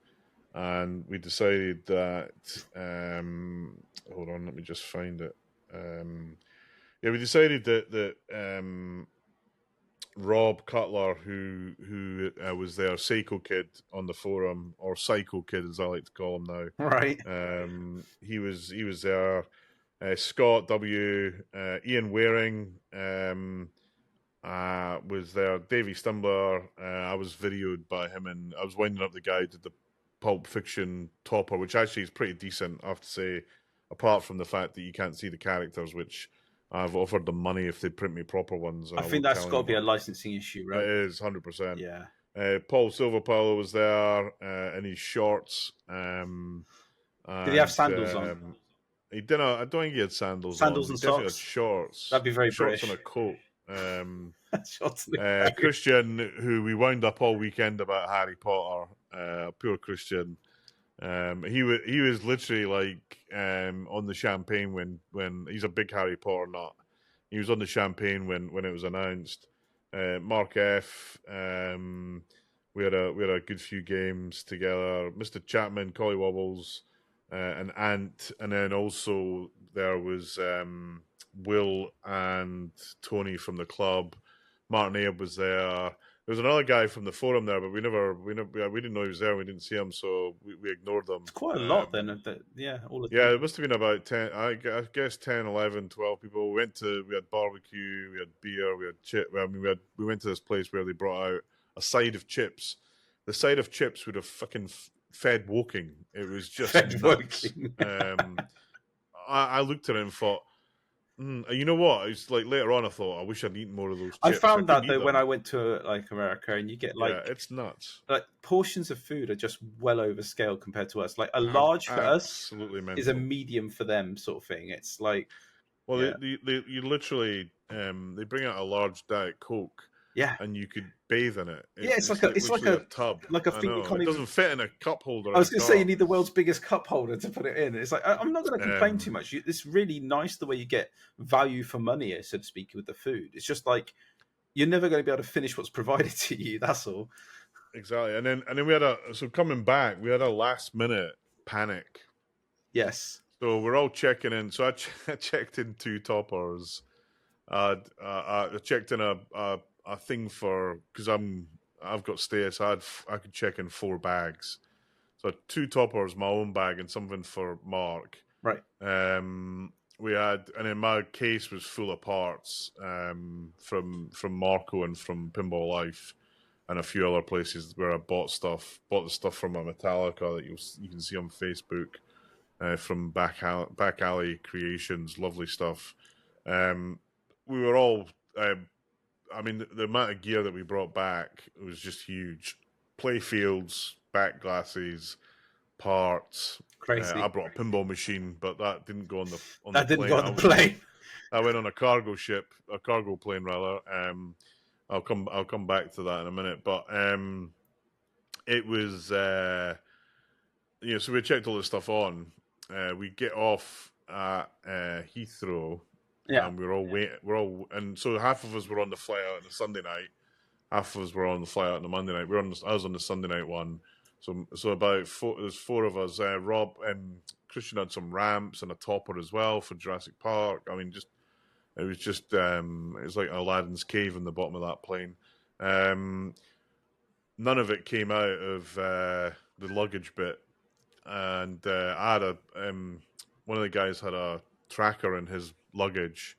we decided that. Hold on, let me just find it. We decided that Rob Cutler, who was there, Psycho Kid on the forum, or Psycho Kid as I like to call him now. Right. He was there. Scott W, Ian Waring was there. Davey Stumbler. I was videoed by him, and I was winding up the guy who did the Pulp Fiction topper, which actually is pretty decent, I have to say. Apart from the fact that you can't see the characters, which I've offered them money if they print me proper ones. I think that's got to be a licensing issue, right? It is 100%. Yeah. Paul Silverpillow was there in his shorts. Did he have sandals on? He didn't. I don't think he had sandals. Sandals on. and He definitely socks. had shorts. That'd be very shorts British. and a coat. Shots Christian, who we wound up all weekend about Harry Potter. Poor Christian. He was literally like on the champagne when he's a big Harry Potter nut, He was on the champagne when it was announced. Mark F. We had a good few games together. Mr. Chapman, Collie Wobbles, and Ant, and then also there was Will and Tony from the club. Martin Abe was there. There was another guy from the forum there, but we didn't know he was there. We didn't see him, so we ignored them. It's quite a lot then. All the Yeah, it must have been about 10, I guess 10, 11, 12 people. We had barbecue, we had beer, we had chip. I mean, we went to this place where they brought out a side of chips. The side of chips would have fucking fed Woking. It was just nuts. I looked at it and thought, you know what? It's like later on I thought, I wish I'd eaten more of those chips. I found that though when I went to like America, and you get like it's nuts. Like portions of food are just well over scale compared to us. Like a large for us is a medium for them sort of thing. It's like, you literally they bring out a large Diet Coke. Yeah, and you could bathe in it. It's like a tub. Like a thing. It doesn't fit in a cup holder. I was going to say you need the world's biggest cup holder to put it in. It's like I'm not going to complain too much. It's really nice the way you get value for money, so to speak, with the food. It's just like you're never going to be able to finish what's provided to you. That's all. Exactly, and then we had coming back, we had a last minute panic. Yes. So we're all checking in. So I checked in 2 toppers. I checked in a thing for, because I've got stay, so I could check in 4 bags. So 2 toppers, my own bag, and something for Mark. Right. We had, and then my case was full of parts from Marco and from Pinball Life, and a few other places where I bought the stuff from a Metallica that you can see on Facebook, from Back Alley Creations, lovely stuff. We were all. I mean, the amount of gear that we brought back was just huge. Playfields, back glasses, parts. Crazy. I brought a pinball machine, but that didn't go on the plane. That didn't go on the plane. I went on a cargo plane rather. I'll come back to that in a minute. But it was so we checked all this stuff on. We get off at Heathrow. Yeah, and and so half of us were on the flight out on the Sunday night, half of us were on the flight out on the Monday night. I was on the Sunday night one, so about there's 4 of us. Rob and Christian had some ramps and a topper as well for Jurassic Park. I mean, it was like Aladdin's cave in the bottom of that plane. None of it came out of the luggage bit, and I had one of the guys had a tracker in his luggage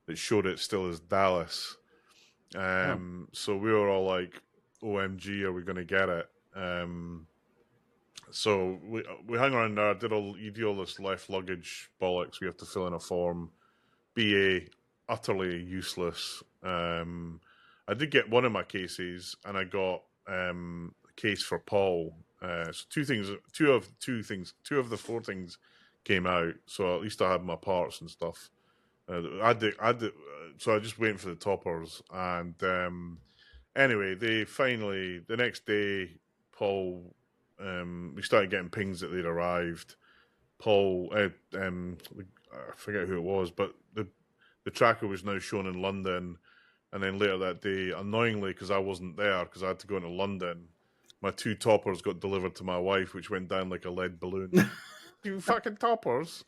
that showed it still as Dallas. So we were all like, OMG, are we going to get it? So we hung around there. You do all this left luggage bollocks. We have to fill in a form. BA, utterly useless. I did get one of my cases, and I got a case for Paul. So two of the 4 things came out. So at least I had my parts and stuff. So I just waiting for the toppers, and anyway, the next day, Paul, we started getting pings that they'd arrived. Paul, I forget who it was, but the tracker was now shown in London, and then later that day, annoyingly, because I wasn't there, because I had to go into London, my 2 toppers got delivered to my wife, which went down like a lead balloon. 2 fucking toppers.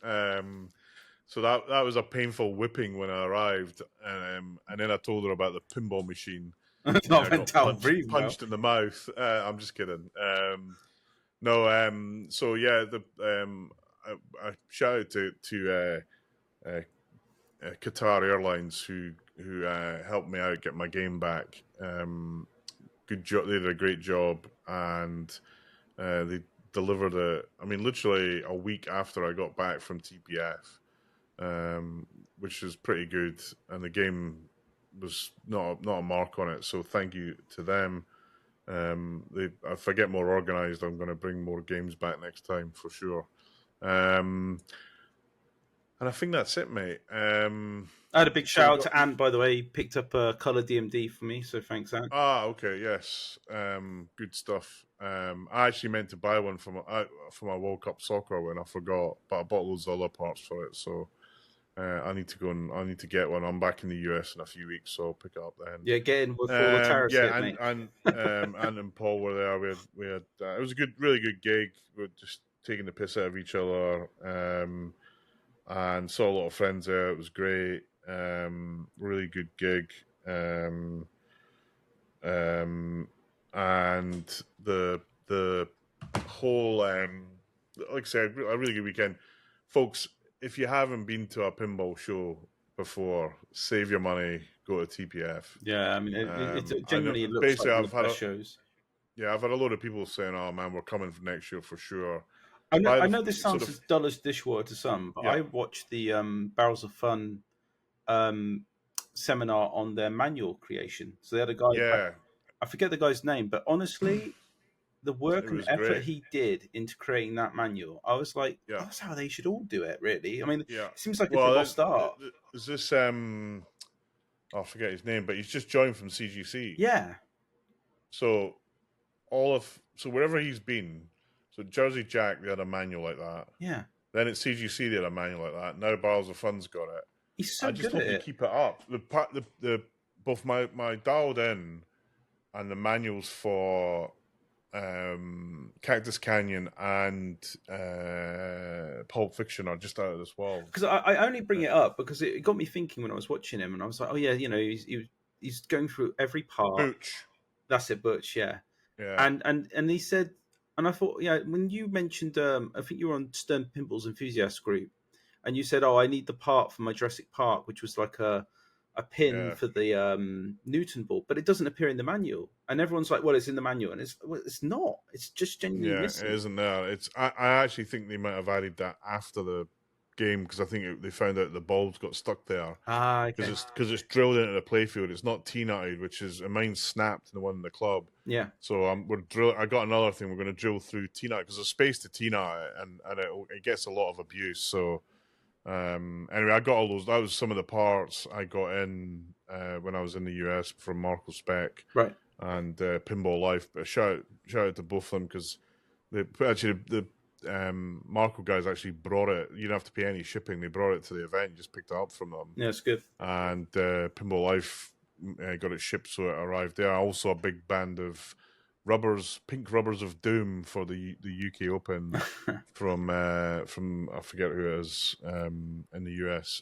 So that was a painful whipping when I arrived, and then I told her about the pinball machine. I got punched in the mouth. I'm just kidding. So yeah, I shout out to Qatar Airlines who helped me out get my game back. Good job. They did a great job, and they delivered it. I mean, literally a week after I got back from TPF. Which is pretty good, and the game was not a mark on it. So thank you to them. If I get more organised, I'm going to bring more games back next time for sure. And I think that's it, mate. I had a big shout out to Ant, by the way. He picked up a colour DMD for me, so thanks, Ant. Okay, yes, good stuff. I actually meant to buy one for my World Cup soccer when I forgot, but I bought loads of other parts for it. So I need to go and I need to get one. I'm back in the US in a few weeks, so I'll pick it up then. Yeah, get in before the tariffs hit, and mate. and Paul were there. We had it was a really good gig. We were just taking the piss out of each other, and saw a lot of friends there. It was great. Really good gig. And the whole like I said, a really good weekend, folks. If you haven't been to a pinball show before, save your money, go to TPF. Yeah, I mean, it generally looks basically, like one of the best shows. Yeah, I've had a lot of people saying, "Oh man, we're coming for next year for sure." I know this sounds as dull as dishwater to some, but I watched the Barrels of Fun seminar on their manual creation. So they had a guy. Yeah, I forget the guy's name, but honestly, the work and effort great. he did into creating that manual, I was like, oh, that's how they should all do it, really. I mean, it seems like it's a lost art. Is this I forget his name, but he's just joined from CGC. Yeah. So wherever he's been, so Jersey Jack, they had a manual like that. Yeah. Then at CGC, they had a manual like that. Now Barrels of Fun's got it. He's so I just good hope at you it. keep it up. The both my dialed in and the manuals for Cactus Canyon and Pulp Fiction are just out of this world. Because I only bring it up because it got me thinking when I was watching him, and I was like, oh yeah, you know, he's going through every part. Butch. That's it, Butch. Yeah. Yeah. And he said, and I thought, yeah, when you mentioned, I think you were on Stern Pinball's enthusiast group, and you said, oh, I need the part for my Jurassic Park, which was like a pin for the Newton ball, but it doesn't appear in the manual. And everyone's like, well, it's in the manual. And it's not. It's just genuinely missing. It isn't there. I actually think they might have added that after the game because I think they found out the bulbs got stuck there. Because it's drilled into the playfield. It's not T-nutted, which is, mine's snapped in the one in the club. Yeah. So I got another thing. We're going to drill through T-nut because there's space to T-nut and it gets a lot of abuse. So anyway, I got all those. That was some of the parts I got in when I was in the US from Marco Spec, right, and Pinball Life. But shout out to both of them because the Marco guys actually brought it. You didn't have to pay any shipping. They brought it to the event. You just picked it up from them. Yeah, it's good. And Pinball Life got it shipped, so it arrived there. Also, a big band of pink rubbers of doom for the UK Open from I forget who it is in the US.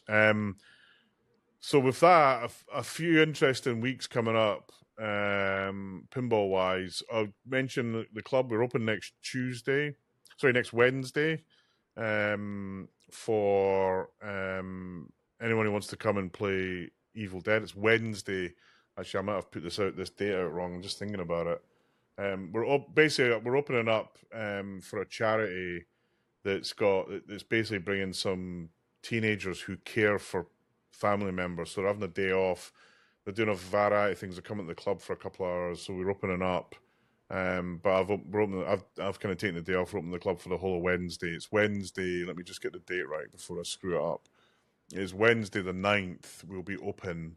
So with that, a few interesting weeks coming up, pinball wise. I'll mention the club. We're open next Wednesday, for anyone who wants to come and play Evil Dead. It's Wednesday. Actually, I might have put this date out wrong. I'm just thinking about it. We're opening up for a charity that's basically bringing some teenagers who care for family members. So they're having a day off. They're doing a variety of things. They're coming to the club for a couple of hours. So we're opening up. But I've kind of taken the day off. We're opening the club for the whole of Wednesday. It's Wednesday. Let me just get the date right before I screw it up. It's Wednesday the 9th. We'll be open.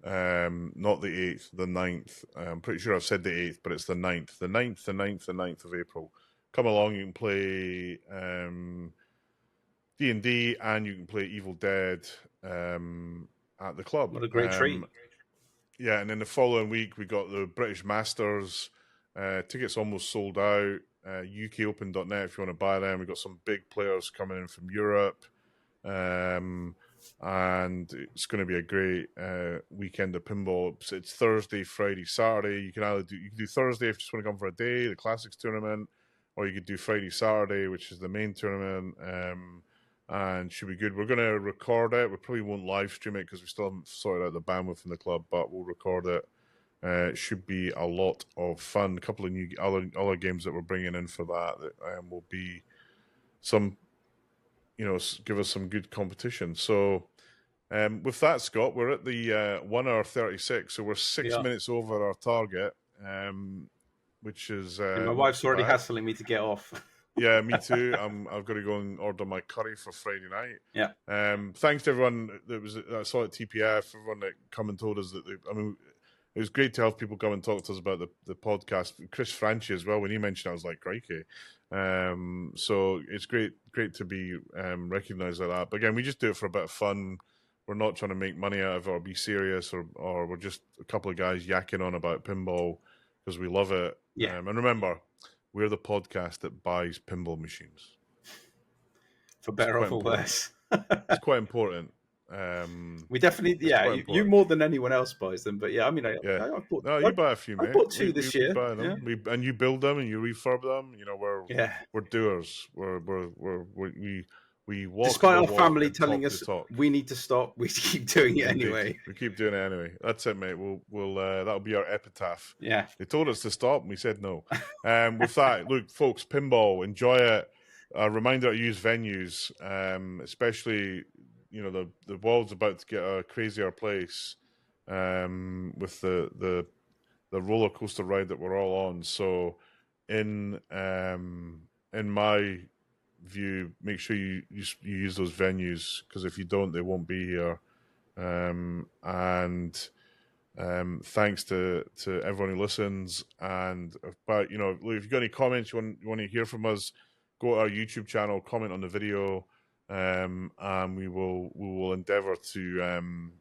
Not the 8th, the 9th. I'm pretty sure I've said the 8th, but it's the 9th. The 9th of April. Come along, you can play D&D and you can play Evil Dead at the club. What a great treat. Yeah, and then the following week we got the British Masters. Tickets almost sold out. UKOpen.net if you want to buy them. We've got some big players coming in from Europe. And it's going to be a great weekend of pinball. It's Thursday, Friday, Saturday. You can do Thursday if you just want to come for a day, the Classics tournament, or you could do Friday, Saturday, which is the main tournament, and should be good. We're going to record it. We probably won't live stream it because we still haven't sorted out the bandwidth in the club, but we'll record it. It should be a lot of fun. A couple of new other games that we're bringing in for that will be some, give us some good competition. So with that, Scott, we're at the 1 hour 36, so we're 6 minutes over our target, which is... my wife's already hassling me to get off. Yeah, me too. I've got to go and order my curry for Friday night. Yeah. Thanks to everyone that saw at TPF, everyone that come and told us that it was great to have people come and talk to us about the podcast. Chris Franchi as well. When he mentioned it, I was like, crikey. So it's great to be recognised like that. But again, we just do it for a bit of fun. We're not trying to make money out of it or be serious, or we're just a couple of guys yakking on about pinball because we love it. Yeah. And remember, we're the podcast that buys pinball machines. For better or for worse. It's quite important. We definitely, you more than anyone else buys them. But yeah, I mean, I bought. No, you buy a few, mate. I bought two this year. Buy them. Yeah. And you build them and you refurb them. You know, we're doers. We walk. Despite our family telling us we need to stop, we keep doing it anyway. We keep doing it anyway. That's it, mate. We'll that'll be our epitaph. Yeah. They told us to stop, and we said no. With that, look, folks, pinball, enjoy it. A reminder to use venues, especially, you know, the world's about to get a crazier place with the roller coaster ride that we're all on. So, in my view, make sure you use those venues, because if you don't, they won't be here. Thanks to everyone who listens. But you know, if you've got any comments you want to hear from us, go to our YouTube channel, comment on the video, and we will endeavour to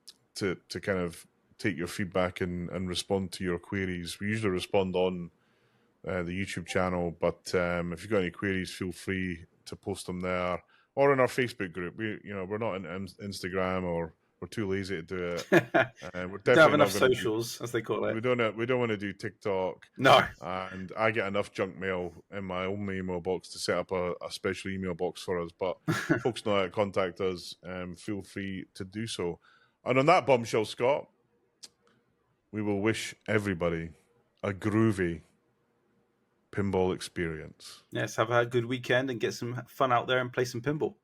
kind of take your feedback and respond to your queries. We usually respond on the YouTube channel, but if you've got any queries, feel free to post them there or in our Facebook group. We're not on Instagram, or we're too lazy to do it. We're definitely don't have enough socials, as they call it. We don't want to do TikTok. No. And I get enough junk mail in my own email box to set up a special email box for us. But folks know how to contact us. Feel free to do so. And on that bombshell, Scott, we will wish everybody a groovy pinball experience. Yes, have a good weekend and get some fun out there and play some pinball.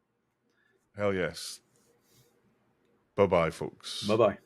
Hell yes. Bye-bye, folks. Bye-bye.